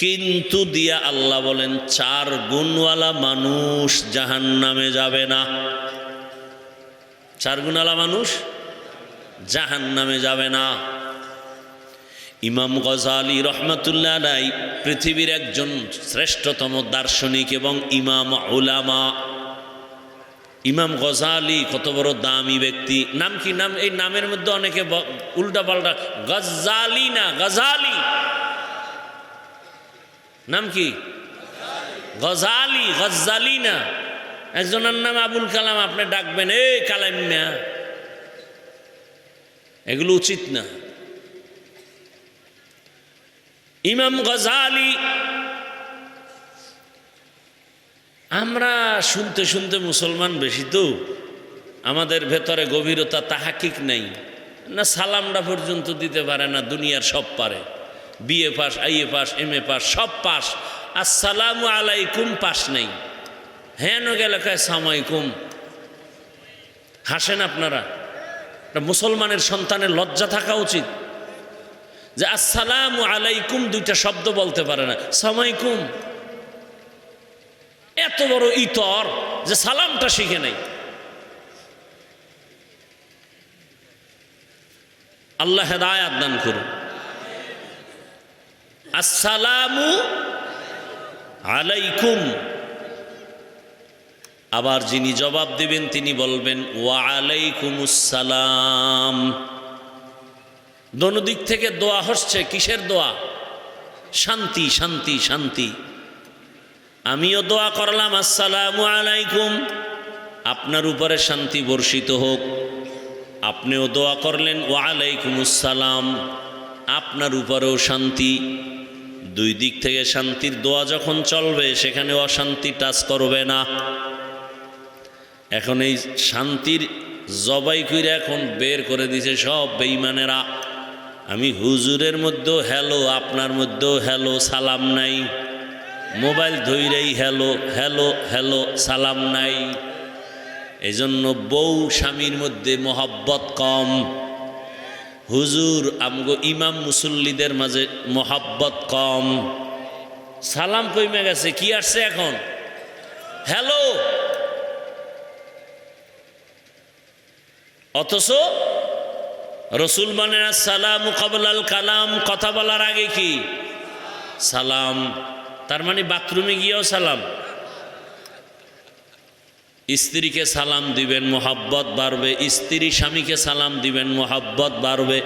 S1: কিন্তু দিয়া আল্লাহ বলেন 4 গুণওয়ালা মানুষ জাহান্নামে যাবে না। 4 গুণওয়ালা মানুষ জাহান্নামে যাবে না। ইমাম গজালি রহমাতুল্লাহ আলাই পৃথিবীর একজন শ্রেষ্ঠতম দার্শনিক এবং ইমাম উলামা। ইমাম গজালি কত বড় দামি ব্যক্তি। নাম কি? নাম, এই নামের মধ্যে অনেকে উল্টা পাল্টা, গজালি না গজালি, নাম কি? গজালি, গজালি না। একজনের নাম আবুল কালাম, আপনি ডাকবেন এই কালাম মিয়া, এগুলো উচিত না। ইমাম গজালি, আমরা শুনতে শুনতে মুসলমান বেশি তো, আমাদের ভেতরে গভীরতা তাহাকিক নেই না, সালামটা পর্যন্ত দিতে পারে না। দুনিয়ার সব পারে, BA pass, IA pass, MA pass, সব পাস, আসসালামু আলাইকুম পাস নেই। হ্যাঁ গেল কয় সালামাইকুম। হাসেন আপনারা? মুসলমানের সন্তানের লজ্জা থাকা উচিত যে আসসালামু আলাইকুম 2টা শব্দ বলতে পারে না, সালামাইকুম। এত বড় ইতর যে সালামটা শিখে নাই। আল্লাহ হেদায়েত দান করুন। আসসালামু আলাইকুম, আবার যিনি জবাব দিবেন তিনি বলবেন ওয়া আলাইকুমুসসালাম। দোনো দিক থেকে দোয়া হচ্ছে। কিসের দোয়া? শান্তি, শান্তি, শান্তি। আমিও দোয়া করলাম আসসালামু আলাইকুম, আপনার উপরে শান্তি বর্ষিত হোক। আপনিও দোয়া করলেন ওয়া আলাইকুমুসসালাম, আপনার উপরেও শান্তি। 2 দিক থেকে শান্তির দোয়া যখন চলবে, সেখানে অশান্তি টাচ করবে না। এখন এই শান্তির জবাই করে এখন বের করে দিছে সব বেঈমানেরা। আমি হুজুরের মধ্যেও হ্যালো, আপনার মধ্যেও হ্যালো, সালাম নাই। মোবাইল ধইরেই হ্যালো হ্যালো হ্যালো, সালাম নাই। এই জন্য বউ স্বামীর মধ্যে মহব্বত কম। হুজুর আমগো ইমাম মুসল্লিদের মাঝে মহব্বত কম। সালাম কইমে গেছে, কি আসছে এখন? হ্যালো। অথচ রসুল বলেন আসসালামু ক্বাবলাল কালাম, কথা বলার আগে কি সালাম। তার মানে বাথরুমে গিয়েও সালাম। স্ত্রীকে সালাম দিবেন, মোহাব্বত বাড়বে। স্ত্রী স্বামীকে সালাম দিবেন, মোহাব্বত বাড়বে।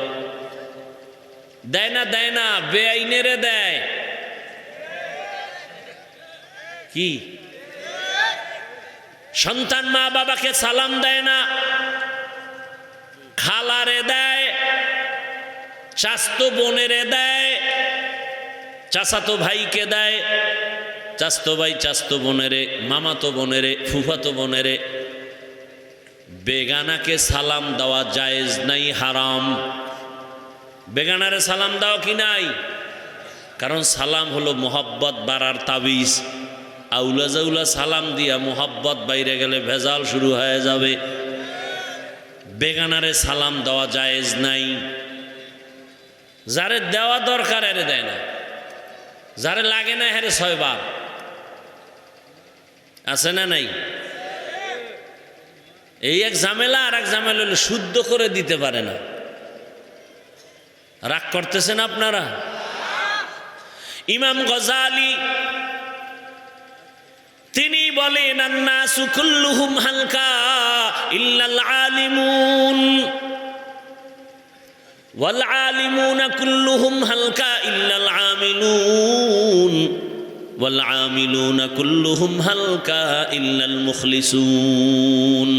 S1: দেয় না, দেয় না, বেআইনেরে দেয়। কি সন্তান মা বাবাকে সালাম দেয় না, খালারে দেয়, চাচতো বোনেরে দেয়, চাচাতো ভাইকে দেয়, চাচতো ভাই চাচতো বোনেরে, মামাতো বোনেরে, ফুফাতো বোনেরে। বেগানাকে সালাম দেওয়া জায়েজ নাই, হারাম। বেগানারে সালাম দাও কি নাই? কারণ সালাম হলো মোহাব্বত বাড়ার তাবিজ। আউলা জাউলা সালাম দিয়া মোহাব্বত বাইরে গেলে ভেজাল শুরু হয়ে যাবে। বেগানারে সালাম দেওয়া জায়েজ নাই। যারে দেওয়া দরকার এরে দেয় না, যারে লাগে না হেরে 6 বার। আছে না নাই? এই এক ঝামেলা। আর এক ঝামেলা হলো শুদ্ধ করে দিতে পারে না। রাগ করতেছেন আপনারা? ইমাম গজালি তিনি বলেন আন্নাসু কুল্লুহুম হালকা ইল্লাল আলিমুন ওয়াল আলিমুনা কুল্লুহুম হালকা ইল্লাল আমিলুন ওয়াল আমিলুনা কুল্লুহুম হালকা ইল্লাল মুখলিসুন।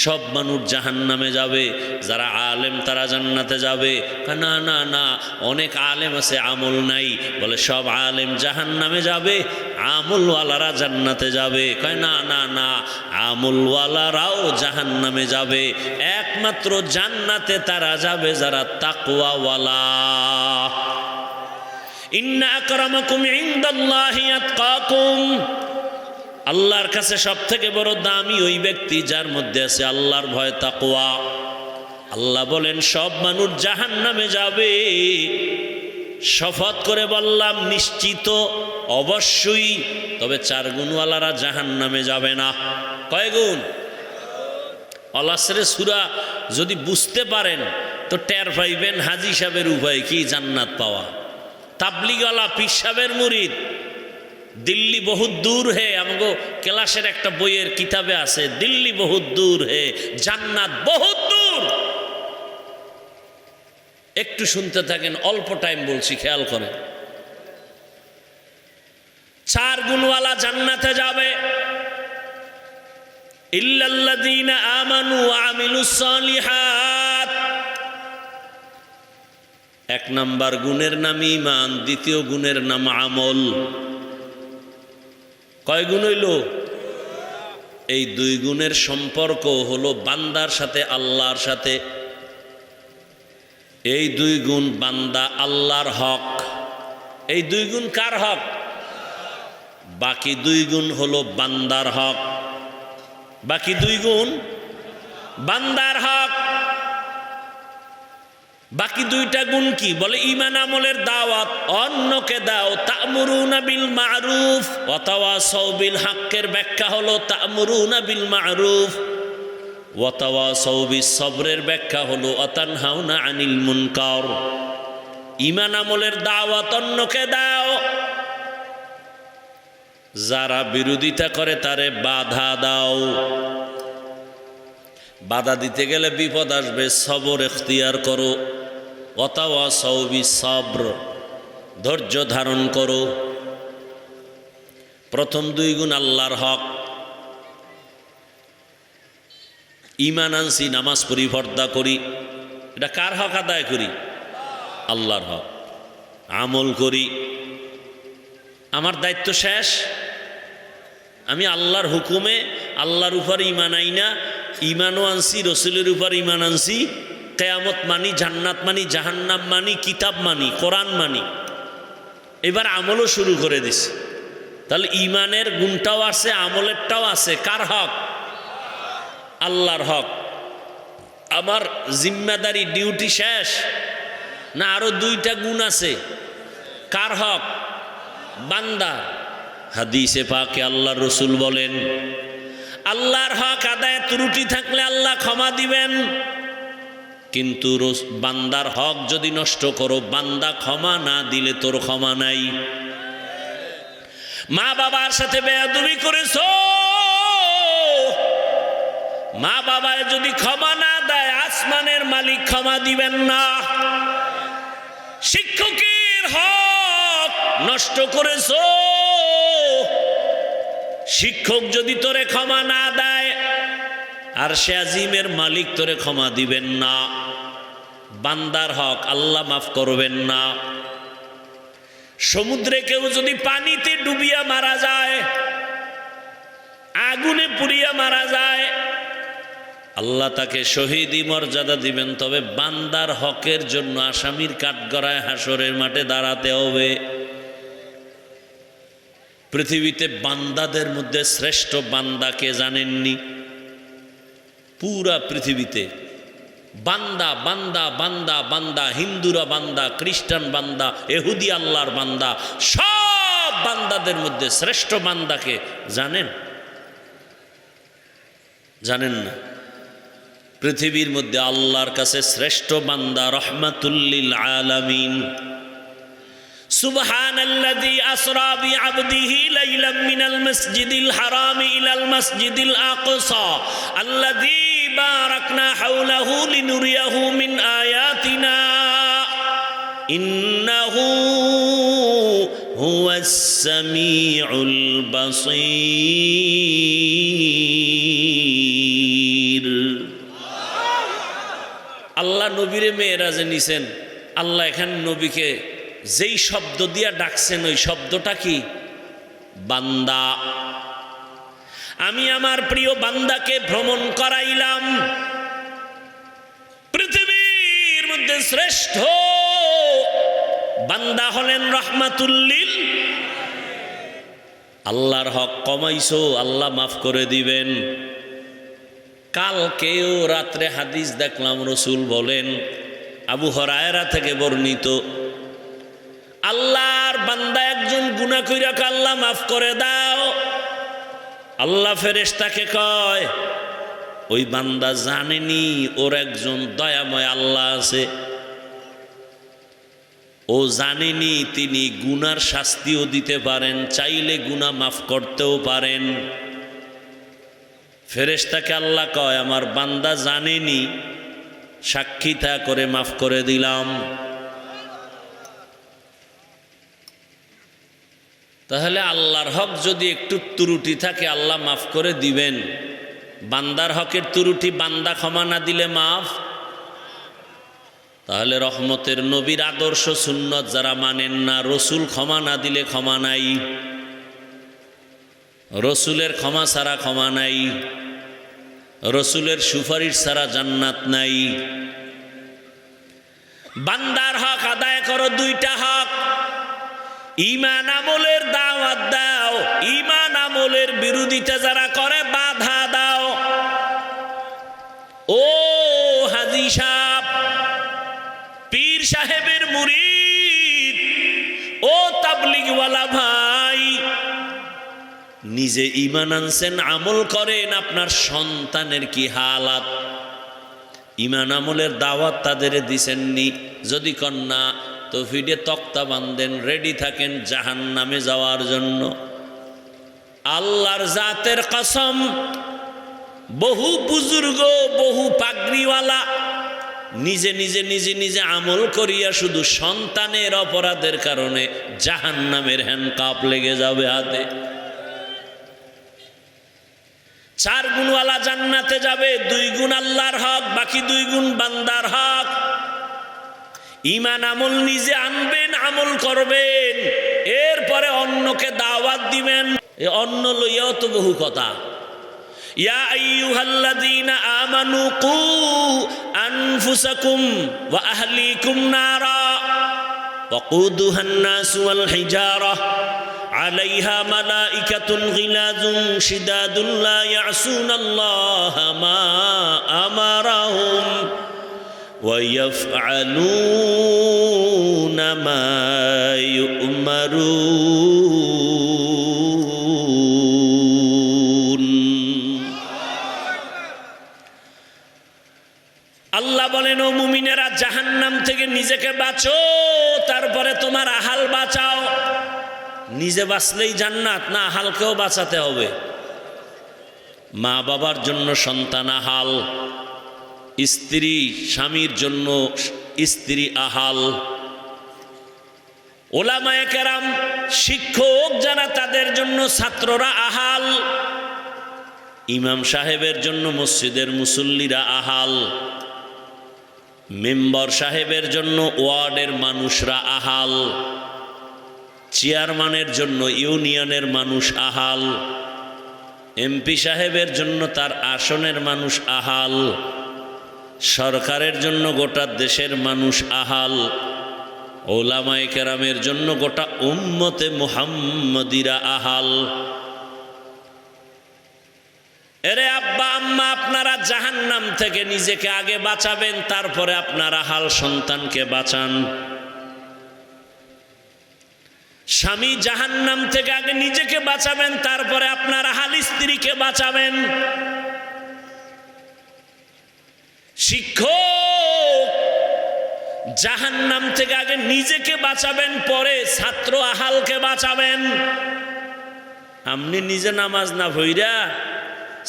S1: সব মানুষ জাহান্নামে যাবে, যারা আলেম তারা জান্নাতে যাবে। না না না, অনেক আলেম আছে আমল নাই। বলে সব আলেম জাহান্নামে যাবে, আমলওয়ালারা জান্নাতে যাবে। কয় না না না, আমলওয়ালারাও জাহান্নামে যাবে। একমাত্র জান্নাতে তারা যাবে যারা তাকওয়াওয়ালা। ইন্না আকরামাকুম ইনদাল্লাহি আতকাকুম। আল্লাহর কাছে সব থেকে বড় দামি ওই ব্যক্তি যার মধ্যে আছে আল্লাহর ভয়, তাকওয়া। আল্লাহ বলেন সব মানুষ জাহান্নামে যাবে। শপথ করে বললাম নিশ্চিত, অবশ্যই। তবে 4 গুণওয়ালারা জাহান্নামে যাবে না। কয় গুণ? আল-আসরের সূরা যদি বুঝতে পারেন তো টের পাইবেন হাজী সাহেবের উপায় কি জান্নাত পাওয়া। তাবলিগওয়ালা পীর সাহেবের মুরিদ, দিল্লি বহুত দূর হে। আমগো ক্লাসের একটা বইয়ের কিতাবে আছে, দিল্লি বহুত দূর হে, জান্নাত বহুত দূর। একটু শুনতে থাকেন, অল্প টাইম বলছি, খেয়াল করেন। 4 গুণওয়ালা জান্নাতে যাবে। ইল্লাল্লাযীনা আমানু ওয়া আমিলুস সালিহাত। 1 নাম্বার গুণের নাম ঈমান, দ্বিতীয় গুণের নাম আমল। কয় গুণ হইল? এই 2 গুণের সম্পর্ক হলো বান্দার সাথে, আল্লাহর সাথে। এই 2 গুণ বান্দা আল্লাহর হক। এই 2 গুণ কার হক? বাকি 2 গুণ হলো বান্দার হক। বাকি 2 গুণ বান্দার হক। বাকি 2টা গুণ কি? বলে ঈমান আমলের দাওয়াত, অন্যকে দাও। তা'মুরুনা বিল মা'রুফ ওয়া তাওয়াসাউ বিল হকের ব্যাখ্যা হলো তা'মুরুনা বিল মা'রুফ ওয়া তাওয়াসাউ বিস সবরের ব্যাখ্যা হলো আতানহাউনা আনিল মুনকার। ঈমান আমলের দাওয়াত অন্যকে দাও, যারা বিরোধিতা করে তারে বাধা দাও। বাধা দিতে গেলে বিপদ আসবে, সবর এখতিয়ার করো। ওয়া তাওয়াসাউ বিস সবর, ধৈর্য ধারণ করো। প্রথম 2 গুণ আল্লাহর হক। ঈমান আনছি, নামাজ পড়ি, পর্দা করি, এটা কার হক আদায় করি? আল্লাহর হক। আমল করি, আমার দায়িত্ব শেষ। আমি আল্লাহর হুকুমে আল্লাহর উপর ঈমান আইনা, ঈমানও আনছি, রসুলের উপর ঈমান আনছি, কিয়ামত মানি, জান্নাত মানি, জাহান্নাম মানি, কিতাব মানি, কোরআন মানি। এবার আমলও শুরু করে দিছি। তাহলে ইমানের গুণটাও আছে, আমলেরটাও আছে। কার হক? আল্লাহর হক। আমার জিম্মাদারি, ডিউটি শেষ না আরো দুইটা গুণ আছে? কার হক? বান্দা। হাদিসে পাকে আল্লাহর রাসূল বলেন, আল্লাহর হক আদায়ে ত্রুটি থাকলে আল্লাহ ক্ষমা দিবেন, কিন্তু বান্দার হক যদি নষ্ট করো, বান্দা ক্ষমা না দিলে তোর ক্ষমা নাই। মা বাবার সাথে বেয়াদবি করেছো, মা বাবায় যদি ক্ষমা না দেয়, আসমানের মালিক ক্ষমা দিবেন না। শিক্ষকের হক নষ্ট করেছো, শিক্ষক যদি তোরে ক্ষমা না দেয়, আর সে আজিমের মালিক তোরে ক্ষমা দিবেন না। বান্দার হক আল্লাহ মাফ করবেন না। সমুদ্রে কেউ যদি পানিতে ডুবিয়া মারা যায়, আগুনে পুড়িয়া মারা যায়, আল্লাহ তাকে শহীদি মর্যাদা দিবেন, তবে বান্দার হকের জন্য আসামির কাঠগড়ায় হাসরের মাঠে দাঁড়াতে হবে। পৃথিবীতে বান্দাদের মধ্যে শ্রেষ্ঠ বান্দা কে জানেননি? পুরা পৃথিবীতে বান্দা বান্দা বান্দা বান্দা, হিন্দুরা বান্দা, খ্রিস্টান বান্দা, ইহুদি আল্লাহর বান্দা, সব বান্দাদের মধ্যে শ্রেষ্ঠ বান্দাকে জানেন? জানেন না? পৃথিবীর মধ্যে আল্লাহর কাছে শ্রেষ্ঠ বান্দা রহমাতুল লিল আলামিন। সুবহানাল্লাযী আসরা বিআবদিহি লাইলাম মিনাল মাসজিদিল হারাম ইলাল মাসজিদিল আকসা আল্লাযী বারাকনা হাওলাহু লিনুরিয়াহু মিন আয়াতিনা ইন্নাহু হুয়াস সামিউল বাসীর। আল্লাহ নবীরে মেরাজে নিছেন। আল্লাহ এখানে নবীকে যেই শব্দ দিয়া ডাকছেন, ওই শব্দটা কি? বান্দা। আমি আমার প্রিয় বান্দাকে ভ্রমণ করাইলাম। পৃথিবীর মধ্যে শ্রেষ্ঠ বান্দা হলেন রহমাতুল লিল। আল্লাহর হক কমাইছো, আল্লাহ মাফ করে দিবেন। কালকেও রাত্রে হাদিস দেখলাম, রসুল বলেন, আবু হুরায়রা থেকে বর্ণিত, আল্লাহর বান্দা একজন গুনাহ কইরা আল্লাহ মাফ করে দাও, আল্লাহ ফেরেশতাকে কয়, ওই বান্দা জানেনি ওর একজন দয়াময় আল্লাহ আছে, ও জানেনি তিনি গুনার শাস্তিও দিতে পারেন, চাইলে গুনাহ মাফ করতেও পারেন। ফেরেশতাকে আল্লাহ কয়, আমার বান্দা জানেনি, সাক্ষীতা করে মাফ করে দিলাম। তাহলে আল্লাহর হক যদি একটু ত্রুটি থাকে আল্লাহ মাফ করে দিবেন। বান্দার হকের ত্রুটি বান্দা ক্ষমা না দিলে মাফ। তাহলে রহমতের নবীর আদর্শ সুন্নত যারা মানেন না, রসুল ক্ষমা না দিলে ক্ষমা নাই, রসুলের ক্ষমা ছাড়া ক্ষমা নাই, রসুলের সুপারিশ ছাড়া জান্নাত নাই। বান্দার হক আদায় করো, দুইটা হক। ঈমান আমলের দাওয়াত দাও, ঈমান আমলের বিরোধিতা যারা করে বাধা দাও। ও হাজী সাহেব, পীর সাহেবের মুরিদ, ও তাবলীগওয়ালা ভাই, নিজে ঈমান আনছেন, আমল করেন, আপনার সন্তানের কি হালাত? ঈমান আমলের দাওয়াত তাদের দিছেননি? যদি কন্যা তো ফিডে তক্তা বাঁধেন, রেডি থাকেন জাহান্নামে যাওয়ার জন্য। আল্লাহর জাতের কসম, বহু বুজুর্গ, বহু পাগড়িওয়ালা নিজে নিজে নিজে নিজে আমল করিয়া শুধু সন্তানের অপরাধের কারণে জাহান্নামের হ্যান্ডকাপ লেগে যাবে হাতে। 4 গুণওয়ালা জান্নাতে যাবে, 2 গুণ আল্লাহর হক, বাকি 2 গুণ বান্দার হক। ঈমান আমল নিজে আনবেন, আমল করবেন, এরপরে অন্যকে দাওয়াত দিবেন। এই অন্য লইয়াও তো বহু কথা। ইয়া আইয়ুহাল্লাযীনা আমানু কু আনফুসাকুম ওয়া আহলিকুম নারা ওয়াকুদুহান নাস ওয়াল হিজারা আলাইহা মালাইকাতুন গিলাযুন শিদাদুন লা ইয়াসুনাল্লাহা মা আমারাহুম ওয়া ইয়াফআলুনা মা ইউমারুন। আল্লাহ বলেন, ও মুমিনেরা, জাহান্নাম থেকে নিজেকে বাঁচো, তারপরে তোমার আহাল বাঁচাও। নিজে বাঁচলেই জান্নাত না, আহালকেও বাঁচাতে হবে। মা বাবার জন্য সন্তান আহাল, স্ত্রী স্বামীর জন্য স্ত্রী আহাল, ওলামায়ে কেরাম শিক্ষক যারা তাদের জন্য ছাত্ররা আহাল, ইমাম সাহেবের জন্য মসজিদের মুসল্লিরা আহাল, মেম্বার সাহেবের জন্য ওয়ার্ডের মানুষরা আহাল, চেয়ারম্যানের জন্য ইউনিয়নের মানুষ আহাল, এমপি সাহেবের জন্য তার আসনের মানুষ আহাল, সরকারের জন্য গোটা দেশের মানুষ আহাল, ওলামায়ে কেরামের জন্য গোটা উম্মতে মুহাম্মদীরা আহাল। এরে আব্বা আম্মা, আপনারা জাহান্নাম থেকে নিজেকে আগে বাঁচাবেন, তারপরে আপনার আহাল সন্তানকে বাঁচান। স্বামী জাহান্নাম থেকে আগে নিজেকে বাঁচাবেন, তারপরে আপনার আহাল স্ত্রীকে বাঁচাবেন। শিক্ষক জাহান্নাম থেকে আগে নিজেকে বাঁচাবেন, পরে ছাত্র আহালকে বাঁচাবেন। আপনি নিজে নামাজ না পড়া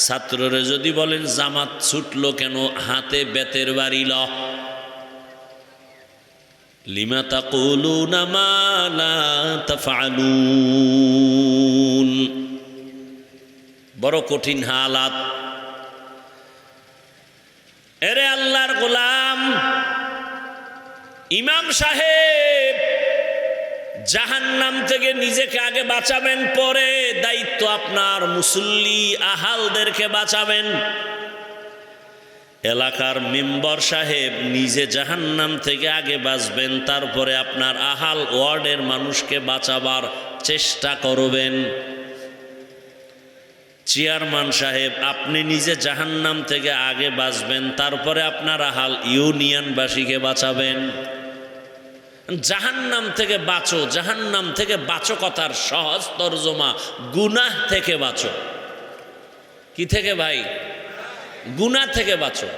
S1: ছাত্ররে যদি বলেন জামাত ছুটলো কেন, হাতে বেতের বাড়ি ল, লিমা তাকুলুনা মা লা তাফআলুন, বড় কঠিন হালাত। এরে আল্লাহর গোলাম, ইমাম সাহেব জাহান্নাম থেকে নিজেকে আগে বাঁচাবেন, পরে দায়িত্ব আপনার মুসল্লি আহালদেরকে বাঁচাবেন। এলাকার মেম্বার সাহেব নিজে জাহান্নাম থেকে আগে বাঁচবেন, তারপরে আপনার আহাল ওয়ার্ডের মানুষকে বাঁচাবার চেষ্টা করবেন। চেয়ারম্যান সাহেব আপনি নিজে জাহান্নাম থেকে আগে বাঁচবেন, তারপরে আপনার আহাল ইউনিয়নবাসীকে বাঁচাবেন। জাহান্নাম থেকে বাঁচো, জাহান্নাম থেকে বাঁচো কথার সহজ তরজমা গুনাহ থেকে বাঁচো। কি থেকে ভাই? গুনাহ থেকে বাঁচো।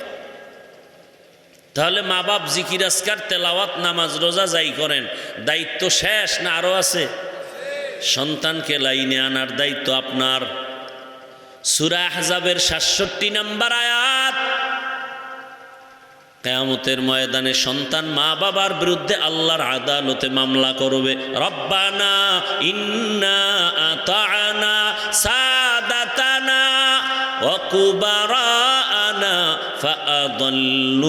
S1: তাহলে মা বাপ জিকির আজকার তেলাওয়াত নামাজ রোজা যাই করেন, দায়িত্ব শেষ না আরো আছে? সন্তানকে লাইনে আনার দায়িত্ব আপনার। সূরা আহজাবের ৬৭ নম্বর আয়াত, কিয়ামতের ময়দানে সন্তান মা বাবার বিরুদ্ধে আল্লাহর আদালতে মামলা করবে। রব্বানা ইন্না আতা'না সাদাতানা ওয়া কুবারানা ফাআদাল্লুনাস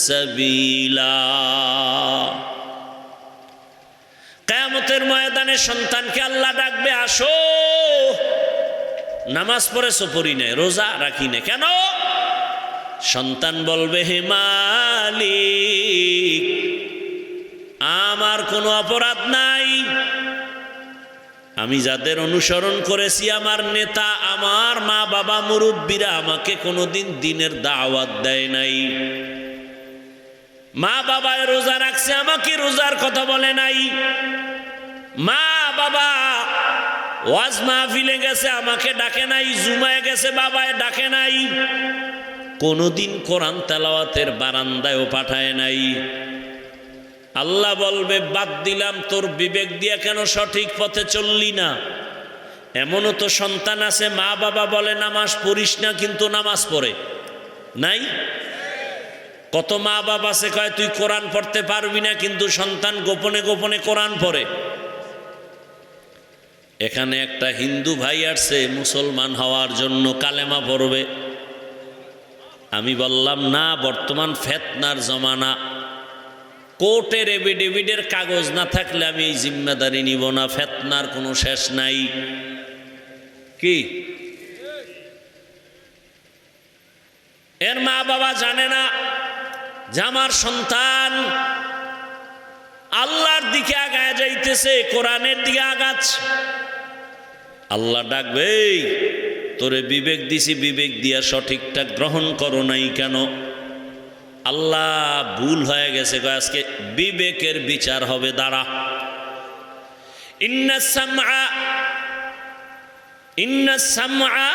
S1: সাবিলা। কিয়ামতের ময়দানে সন্তানকে আল্লাহ ডাকবে, আসো। নামাজ পড়েছো? পড়ি নাই। রোজা রাখি না। কেন? সন্তান বলবে, হে মালিক, আমার কোনো অপরাধ নাই, আমি যাদের অনুসরণ করেছি, আমার নেতা, আমার মা বাবা মুরব্বীরা আমাকে কোনোদিন দিনের দাওয়াত দেয় নাই। মা বাবা রোজা রাখছে, আমাকে রোজার কথা বলে নাই। মা বাবা ওয়াজ মাহফিলে গেছে, আমাকে ডাকে নাই। জুমায় গেছে, বাবায় ডাকে নাই। কোনদিন কোরআন তেলাওয়াতের বারান্দায়ও পাঠায় নাই। আল্লাহ বলবে, বাদ দিলাম, তোর বিবেক দিয়ে কেন সঠিক পথে চললি না? এমনও তো সন্তান আছে, মা বাবা বলে নামাজ পড়িস না, কিন্তু নামাজ পড়ে নাই। কত মা বাবা আছে কয় তুই কোরআন পড়তে পারবি না, কিন্তু সন্তান গোপনে গোপনে কোরআন পড়ে। এখানে একটা হিন্দু ভাই আসছে মুসলমান হওয়ার জন্য, কালেমা পড়বে। আমি বললাম না, বর্তমান ফেতনার জমানা, কোর্টের এফিডেভিটের কাগজ না থাকলে আমি এই জিম্মেদারি নিব না। ফেতনার কোনো শেষ নাই। কি এর মা বাবা জানে না যে আমার সন্তান আল্লাহর দিকে আগায় যাইতেছে। ডাকতেছে, কোরআনের দিকে আগাচ্ছে। আল্লাহ ডাকবে, এই তোরে বিবেক দিছি, বিবেক দিয়া সঠিকটা গ্রহণ করো নাই কেন? আল্লাহ ভুল হয়ে গেছে, আজকে বিবেকের বিচার হবে, দাঁড়া। ইন্নাস সামআ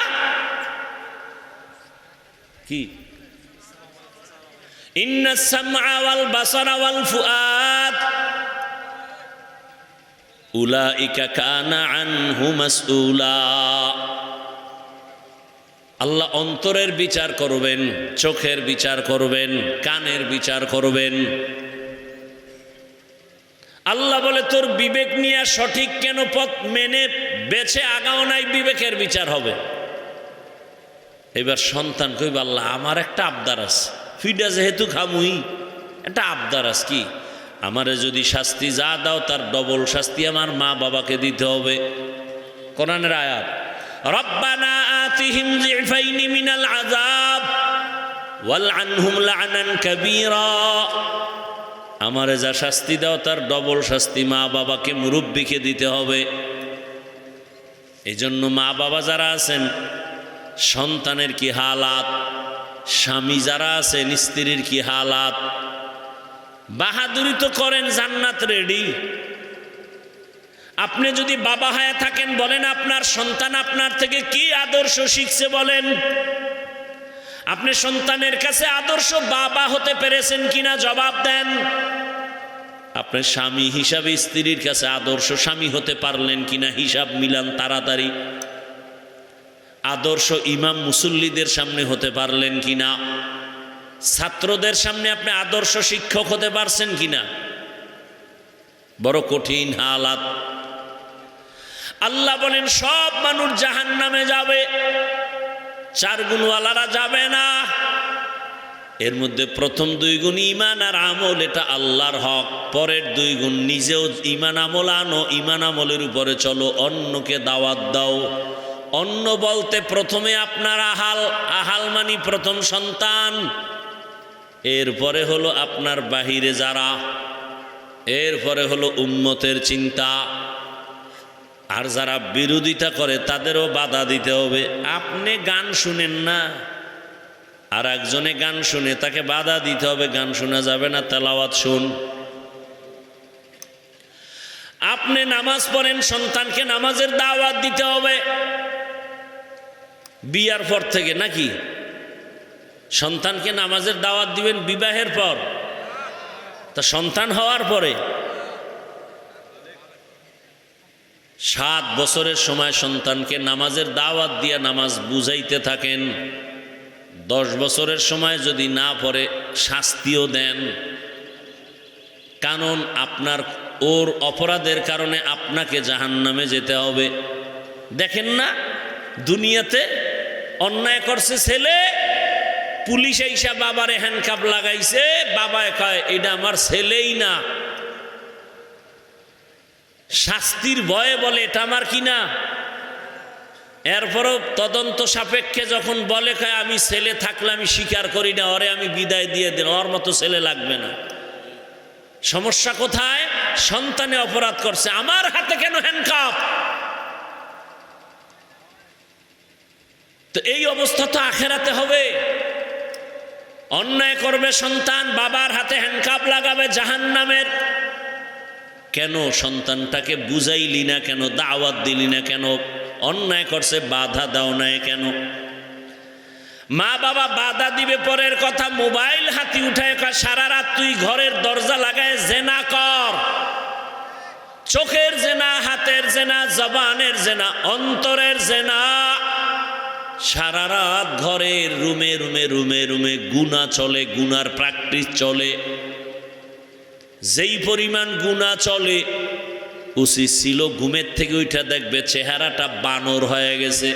S1: কি? ইন্নাস সামআ ওয়াল বাসারা ওয়াল ফুআদ উলাইকা কানা আনহু মাসউলা। আল্লাহ অন্তরের বিচার করবেন, চোখের বিচার করবেন, কানের বিচার করবেন। আল্লাহ বলে, তোর বিবেক নিয়ে সঠিক কেন পথ মেনে বেছে আগাও নাই, বিবেকের বিচার হবে। এবার সন্তান কইব, আল্লাহ আমার একটা আবদার আছে, ফিডা যেহেতু খামুই, একটা আবদার আছে। কি? আমারে যদি শাস্তি যা দাও তার ডবল শাস্তি আমার মা বাবাকে দিতে হবে। কোরআনের আয়াত, রব্বানা আতিহিম যিফাইনি মিনাল আযাব ওয়ালআনহুম লা'নান কাবীরা। আমারে যা শাস্তি দাও তার ডবল শাস্তি মা বাবাকে, মুরব্বিকে দিতে হবে। এই জন্য মা বাবা যারা আছেন, সন্তানের কি হালাত, স্বামী যারা আছেন, স্ত্রীর কি হালাত। বাহাদুরি তো করেন, জান্নাত রেডি। আপনি যদি বাবা হয়ে থাকেন, বলেন আপনার সন্তান আপনার থেকে কি আদর্শ শিখছে বলেন। আপনি সন্তানের কাছে আদর্শ বাবা হতে পেরেছেন কিনা জবাব দেন। আপনার স্বামী হিসাবে স্ত্রীর কাছে আদর্শ স্বামী হতে পারলেন কিনা হিসাব মিলান তাড়াতাড়ি। আদর্শ ইমাম মুসল্লিদের সামনে হতে পারলেন কিনা। ছাত্রদের সামনে আপনি আদর্শ শিক্ষক হতে পারছেন কিনা। বড় কঠিন হালাত। আল্লাহ বলেন, সব মানুষ জাহান্নামে যাবে, 4 গুণওয়ালারা যাবে না। এর মধ্যে প্রথম 2 গুণ ঈমান আর আমল, এটা আল্লাহর হক। পরের 2 গুণ নিজেও ঈমান আমল আনো, ঈমান আমলের উপরে চলো, অন্যকে দাওয়াত দাও। অন্য বলতে প্রথমে আপনার আহাল মানি প্রথম সন্তান, এরপরে হলো আপনার বাহিরে যারা, এরপরে হলো উম্মতের চিন্তা। আর যারা বিরোধিতা করে তাদেরও বাধা দিতে হবে। আপনি গান শুনেন না, আর একজনে গান শুনে, তাকে বাধা দিতে হবে, গান শোনা যাবে না, তেলাওয়াত শুন। আপনি নামাজ পড়েন, সন্তানকে নামাজের দাওয়াত দিতে হবে। বিয়ার পর থেকে নাকি সন্তানকে নামাজের দাওয়াত দিবেন? বিবাহের পর? তা সন্তান হওয়ার পরে 7 বছরের সময় সন্তানকে নামাজের দাওয়াত দিয়ে নামাজ বুঝাইতে থাকেন। 10 বছরের সময় যদি না পড়ে শাস্তিও দেন। কারণ আপনার ওর অপরাধের কারণে আপনাকে জাহান্নামে যেতে হবে। দেখেন না, দুনিয়াতে অন্যায় করছে ছেলে, পুলিশ আইসা বাবারে হ্যান্ডকাপ লাগাইছে, বাবায় কয় এটা আমার ছেলেই না, শাস্তির ভয়ে বলে এটা আমার কি না। এরপরও তদন্ত সাপেক্ষে যখন বলে কয় আমি ছেলে থাকলে আমি স্বীকার করি না, ওরে আমি বিদায় দিয়ে দিন, ওর মতো ছেলে লাগবে না। সমস্যা কোথায়? সন্তানে অপরাধ করছে, আমার হাতে কেন হ্যান্ডকাপ? তো এই অবস্থা তো আখেরাতে হবে। অন্যায় করবে সন্তান, বাবার হাতে হ্যান্ডকাপ লাগাবে জাহান্নামের। কেন সন্তানটাকে বুঝাইলি না কেন? দাওয়াত দিলি না কেন? অন্যায় করছে বাধা দাও না কেন? মা বাবা বাধা দিবে পরের কথা, মোবাইল হাতি উঠায় সারা রাত তুই ঘরের দরজা লাগায় জেনা কর। চোখের জেনা, হাতের জেনা, জবানের জেনা, অন্তরের জেনা। সারা রাত ঘরের রুমে রুমে রুমে রুমে গুনাহ চলে, গুনার প্র্যাকটিস চলে। যেই পরিমাণ গুনাহ চলে, উচিত ছিল ঘুমের থেকে উঠা দেখবে চেহারাটা বানর হয়ে গেছে,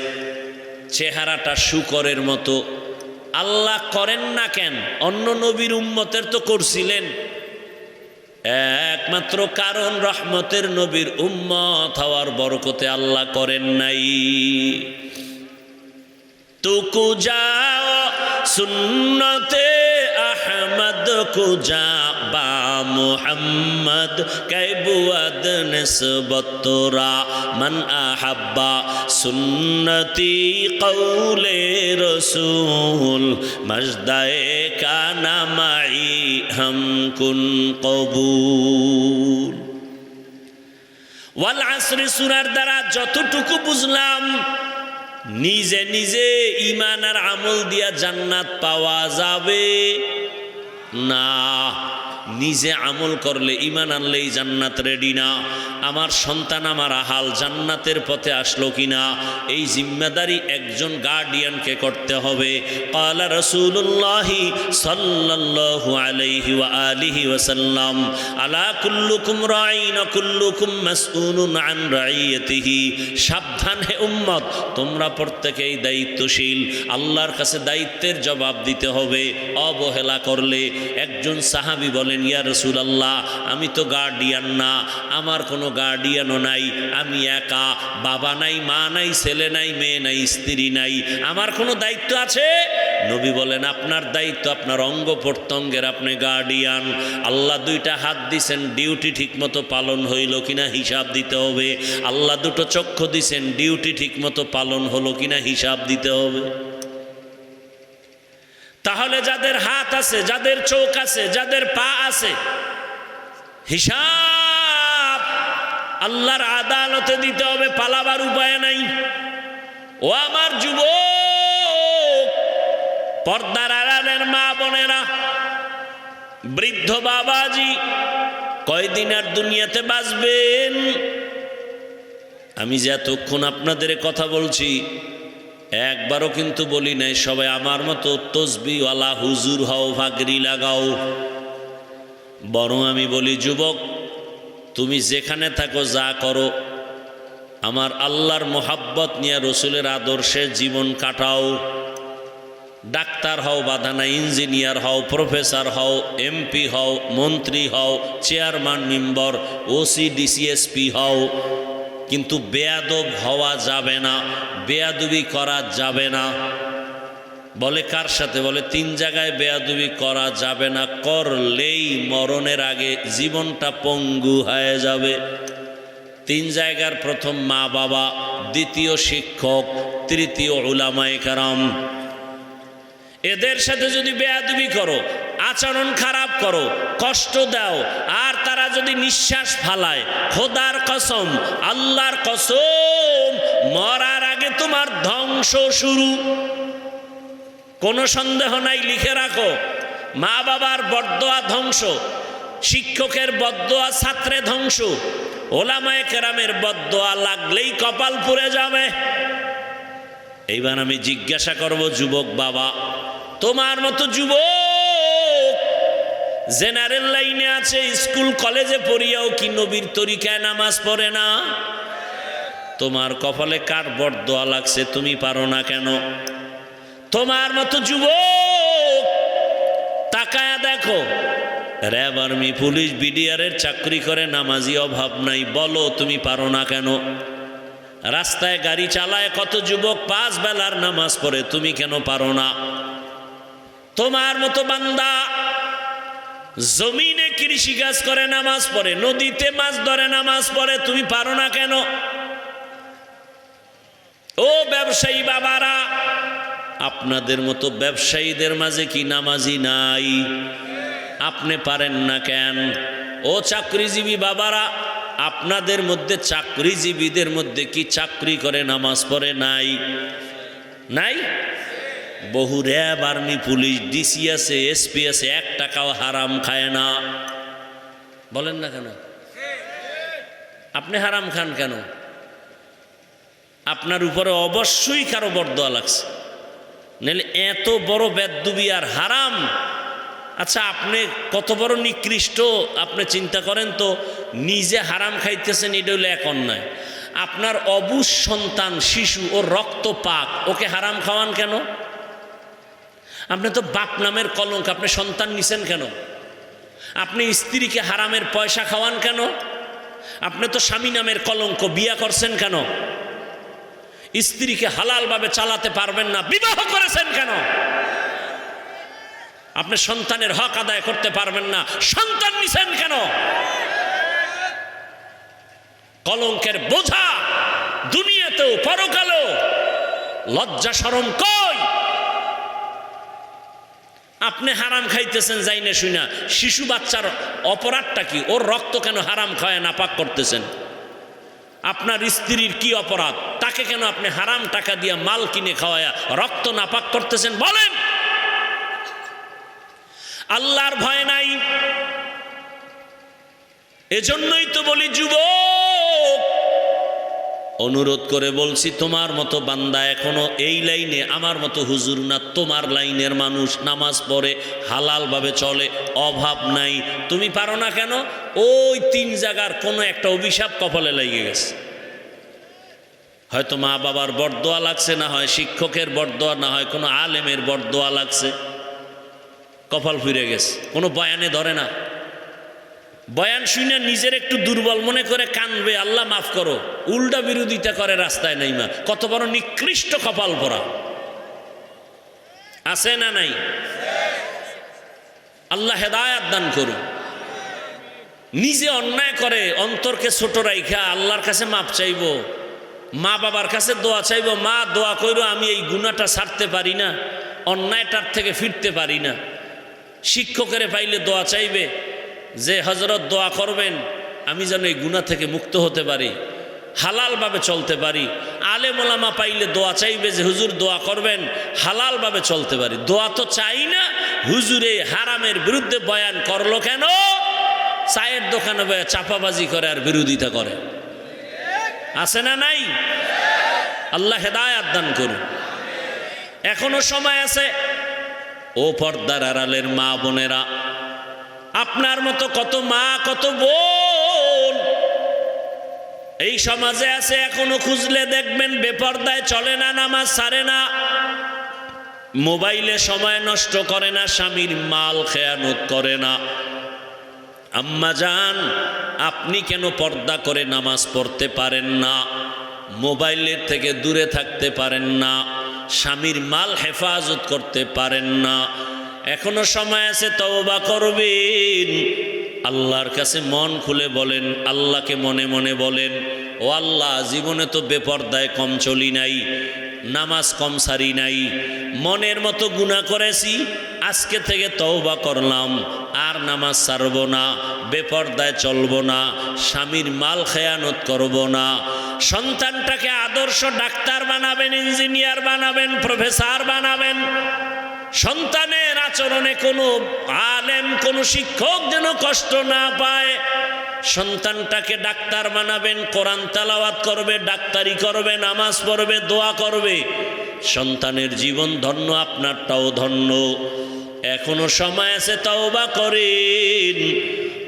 S1: চেহারাটা শূকরের মতো। আল্লাহ করেন না কেন? অন্য নবীর উম্মতের তো করছিলেন। একমাত্র কারণ রহমতের নবীর উম্মত হওয়ার বরকতে আল্লাহ করেন নাই। তুকু যাও সুন্নতে আহমদ কু যা মুহাম্মদ কে বুয়াদ নিসবত তোরা মান আহাব্বা সুন্নতি কওলে রসূল মজদায়ে কানা মাই হাম কুন কবুল। ওয়াল আসরি সূরার দ্বারা যতটুকু বুঝলাম, নিজে নিজে ঈমান আর আমল দিয়া জান্নাত পাওয়া যাবে না। নিজে আমল করলে, ঈমান আনলেই জান্নাত রেডি না। আমার সন্তান, আমার আহাল জান্নাতের পথে আসলো কিনা, এই জিম্মেদারি একজন গার্ডিয়ানকে করতে হবে। ক্বালা রাসূলুল্লাহি সাল্লাল্লাহু আলাইহি ওয়া আলিহি ওয়াসাল্লাম আলা কুল্লুকুম রাঈন ওয়া কুল্লুকুম মাসউলুন আন রাইয়াতিহি। সাবধান হে উম্মত, তোমরা প্রত্যেকেই দায়িত্বশীল, আল্লাহর কাছে দায়িত্বের জবাব দিতে হবে। অবহেলা করলে, একজন সাহাবী বলেন, ইয়া রাসূলুল্লাহ, আমি তো গার্ডিয়ান না, আমার কোনো গার্ডিয়ানও নাই, আমি একা, বাবা নাই, মা নাই, ছেলে নাই, মেয়ে নাই, স্ত্রী নাই, আমার কোনো দায়িত্ব আছে? নবী বলেন, আপনার দায়িত্ব আপনার অঙ্গ প্রত্যঙ্গের, আপনি গার্ডিয়ান। আল্লাহ দুইটা হাত দিছেন, ডিউটি ঠিকমতো পালন হইল কিনা হিসাব দিতে হবে। আল্লাহ দুটো চক্ষু দিছেন, ডিউটি ঠিকমতো পালন হলো কিনা হিসাব দিতে হবে। তাহলে যাদের হাত আছে, যাদের চোখ আছে, যাদের পা আছে, হিসাব আল্লাহর আদালতে দিতে হবে, পালাবার উপায় নাই। ও আমার যুবক, পর্দার আড়ালের মা বোনেরা, বৃদ্ধ বাবাজি, কয়দিন আর দুনিয়াতে বাঁচবেন? আমি যে এতক্ষণ আপনাদের কথা বলছি, একবারও কিন্তু বলি নাই সবাই আমার মতো তসবিওয়ালা হুজুর হও, ভাগরি লাগাও। বরং আমি বলি, যুবক, তুমি যেখানে থাকো, যা করো, আমার আল্লাহর মোহাব্বত নিয়ে, রসুলের আদর্শে জীবন কাটাও। ডাক্তার হও, বাধা নাই, ইঞ্জিনিয়ার হও, প্রফেসর হও, এমপি হও, মন্ত্রী হও, চেয়ারম্যান মেম্বার, ওসি ডিসিএসপি হও, কিন্তু বেয়াদব হওয়া যাবে না, বেয়াদবি করা যাবে না। বলে কার সাথে? বলে 3 জায়গায় বেয়াদবি করা যাবে না, করলেই মরণের আগে জীবনটা পঙ্গু হয়ে যাবে। 3 জায়গার, প্রথম মা বাবা, দ্বিতীয় শিক্ষক, তৃতীয় উলামায়ে কেরাম। এদের সাথে যদি বেয়াদবি করো, আচরণ খারাপ করো, কষ্ট দাও, আর তারা যদি নিঃশ্বাস ফালায়, খোদার কসম, আল্লাহর কসম, মরার আগে তোমার ধ্বংস শুরু। কোনো সন্দেহ নাই, লিখে রাখো। মা বাবার বদদোয়া ধ্বংস, শিক্ষকের বদদোয়া ছাত্রে ধ্বংস, ওলামায়ে কেরামের বদদোয়া লাগলেই কপাল পুড়ে যাবে। এইবার আমি জিজ্ঞাসা করব, যুবক বাবা, তোমার মতো যুবক জেনারেল লাইনে আছে, স্কুল কলেজে পড়িয়াও কি নবীর তরিকায় নামাজ পড়ে না? তোমার কপালে কার বদদোয়া লাগছে, তুমি পারো না কেন? তোমার মতো যুবক তাকায়া দেখো, র্যাব, আর্মি, পুলিশ, বিডিআরের চাকরি করে, নামাজি অভাব নাই, বলো তুমি পারো না কেন? রাস্তায় গাড়ি চালায় কত যুবক 5 বেলার নামাজ পড়ে, তুমি কেন পারো না? তোমার মতো বান্দা জমিনে কৃষিকাজ করে, নামাজ পড়ে, নদীতে মাছ ধরে, নামাজ পড়ে, তুমি পারো না কেন? ও ব্যবসায়ী বাবারা, আপনাদের মতো ব্যবসায়ীদের মাঝে কি নামাজি নাই? আপনি পারেন না কেন? ও চাকরিজীবী বাবারা, আপনাদের মধ্যে, চাকরিজীবীদের মধ্যে কি চাকরি করে নামাজ পড়ে নাই? নাই? বহু র্যাব, আর্মি, পুলিশ, ডিসি আছে, এসপি আছে, 1 টাকাও হারাম খায় না। বলেন না কেন? আপনি হারাম খান কেন? আপনার উপরে অবশ্যই কারো বরদোয়া লাগছে, নাহলে এত বড় বেদ্যুবি আর হারাম। আচ্ছা, আপনি কত বড় নিকৃষ্ট আপনি চিন্তা করেন তো। নিজে হারাম খাইতেছেন, এটা হলো এক অন্যায়। আপনার অবুঝ সন্তান, শিশু, ওর রক্ত পাক, ওকে হারাম খাওয়ান কেন? আপনি তো বাপ নামের কলঙ্ক, আপনি সন্তান নিছেন কেন? আপনি স্ত্রীকে হারামের পয়সা খাওয়ান কেন? আপনি তো স্বামী নামের কলঙ্ক, বিয়া করছেন কেন? স্ত্রীকে হালালভাবে চালাতে পারবেন না, বিবাহ করেছেন কেন? আপনি সন্তানের হক আদায় করতে পারবেন না, সন্তান নিছেন কেন? কলঙ্কের বোঝা দুনিয়াতেও পরকালেও, লজ্জা শরম কই? আপনি হারাম খাইতেছেন যাই না শুনা, শিশু বাচ্চার অপরাধটা কি? ওর রক্ত কেন হারাম খায় নাপাক করতেছেন? আপনার স্ত্রীর কি অপরাধ? তাকে কেন আপনি হারাম টাকা দিয়ে মাল কিনে খাওয়ায়া রক্ত নাপাক করতেছেন? বলেন। আল্লাহর ভয় নাই। এজন্যই তো বলি যুবক, অনুরোধ করে বলছি, তোমার মতো বান্দা এখনো এই লাইনে, আমার মতো হুজুর না, তোমার লাইনের মানুষ নামাজ পড়ে, হালাল ভাবে চলে, অভাব নাই। তুমি পারো না কেন? ওই 3 জায়গার কোনো একটা অভিশাপ কপালে লেগে গেছে। হয়তো মা বাবার বরদোয়া লাগছে, না হয় শিক্ষকের বরদোয়া, না হয় কোনো আলেমের বরদোয়া লাগছে, কপাল ফিরে গেছে। কোনো বয়ানে ধরে না, বয়ান শুনে নিজের একটু দুর্বল মনে করে কানবে, আল্লাহ মাফ করো, উল্টা বিরোধিতা করে রাস্তায় নাইমা। কত বড় নিকৃষ্ট কপাল পরা আছে না নাই? আল্লাহ হেদায়াত দান করুন। নিজে অন্যায় করে অন্তরকে ছোট রাইখা আল্লাহর কাছে মাপ চাইব, মা বাবার কাছে দোয়া চাইব, মা দোয়া কইরো আমি এই গুনাহটা ছাড়তে পারি না, অন্যায়টার থেকে ফিরতে পারি না। শিক্ষকের পাইলে দোয়া চাইবে যে হযরত দোয়া করবেন আমি যেন এই গুনাহ থেকে মুক্ত হতে পারি, হালালভাবে চলতে পারি। আলেম ওলামা পাইলে দোয়া চাইবে যে হুজুর দোয়া করবেন হালালভাবে চলতে পারি। দোয়া তো চাই না, হুজুরে হারামের বিরুদ্ধে বয়ান করলো কেন? চায়ের দোকানে বয়ে চাপাবাজি করে আর বিরোধিতা করে, আছে না নাই? আল্লাহ হেদায়াত দান করুন। এখনো সময় আছে। ও পর্দার আড়ালের মা বোনেরা, আপনার মতো কত মা কত বোন এই সমাজে আছে, এখনো খুঁজলে দেখবেন বেপর্দায় চলে না, নামাজ ছাড়ে না, মোবাইলে সময় নষ্ট করে না, স্বামীর মাল খেয়ানত করে না। আম্মা জান, আপনি কেন পর্দা করে নামাজ পড়তে পারেন না? মোবাইলের থেকে দূরে থাকতে পারেন না? স্বামীর মাল হেফাজত করতে পারেন না? এখনো সময় আছে, তওবা করবেন। আল্লাহর কাছে মন খুলে বলেন, আল্লাহকে মনে মনে বলেন, ও আল্লাহ, জীবনে তো বেপর্দায় কম চলি নাই, নামাজ কম সারি নাই, মনের মতো গুনাহ করেছি, আজকে থেকে তওবা করলাম, আর নামাজ ছাড়ব না, বেপর্দায় চলব না, স্বামীর মাল খেয়ানত করব না। সন্তানটাকে আদর্শ ডাক্তার বানাবেন, ইঞ্জিনিয়ার বানাবেন, প্রফেসর বানাবেন। সন্তানের আচরণে কোনো আলেম, কোনো শিক্ষক যেন কষ্ট না পায়। সন্তানটাকে ডাক্তার বানাবেন, কোরআন তেলাওয়াত করবে, ডাক্তারি করবে, নামাজ পড়বে, দোয়া করবে। সন্তানের জীবন ধন্য, আপনারটাও ধন্য। এখনো সময় আছে, তওবা করেন।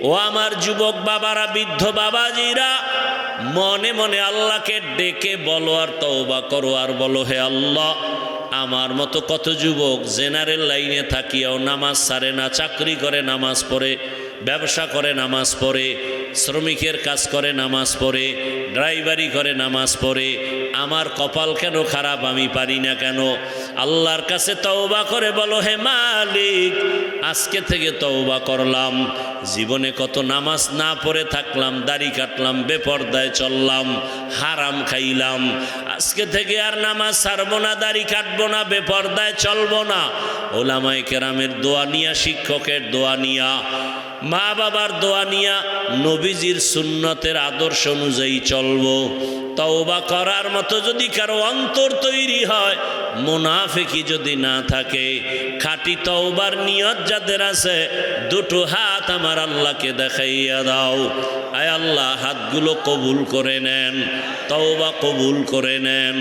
S1: ও আমার যুবক বাবারা, বৃদ্ধ বাবাজিরা, মনে মনে আল্লাহকে ডেকে বলো আর তওবা করো, আর বলো, হে আল্লাহ, আমার মতো কত যুবক জেনারেল লাইনে থাকিয়াও নামাজ ছাড়ে না, চাকরি করে নামাজ পড়ে, ব্যবসা করে নামাজ পড়ে, শ্রমিকের কাজ করে নামাজ পড়ে, ড্রাইভারি করে নামাজ পড়ে। আমার কপাল কেন খারাপ, আমি পারি না কেন? আল্লাহর কাছে তওবা করে বলো, হে মালিক, আজকে থেকে তওবা করলাম, জীবনে কত নামাজ না পড়ে থাকলাম, দাড়ি কাটলাম, বেপর্দায় চললাম, হারাম খাইলাম, আজকে থেকে আর নামাজ ছাড়বো না, দাড়ি কাটবো না, বেপর্দায় চলবো না। ওলামায়ে কেরামের দোয়া নিয়া, শিক্ষকের দোয়া নিয়া, মা বাবার দোয়া নিয়া, নবীজির সুন্নতের আদর্শ অনুযায়ী চলবো। তওবা করার মতো যদি কারো অন্তর তৈরি হয়, মুনাফিকি যদি না থাকে, খাঁটি তওবার নিয়ত যাদের আছে, দুটো হাত আমার আল্লাহকে দেখাইয়া দাও। আয় আল্লাহ, হাতগুলো কবুল করে নেন, তওবা কবুল করে নেন।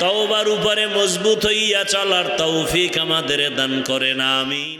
S1: তওবার উপরে মজবুত হইয়া চলার তৌফিক আমাদের দান করেন, আমিন।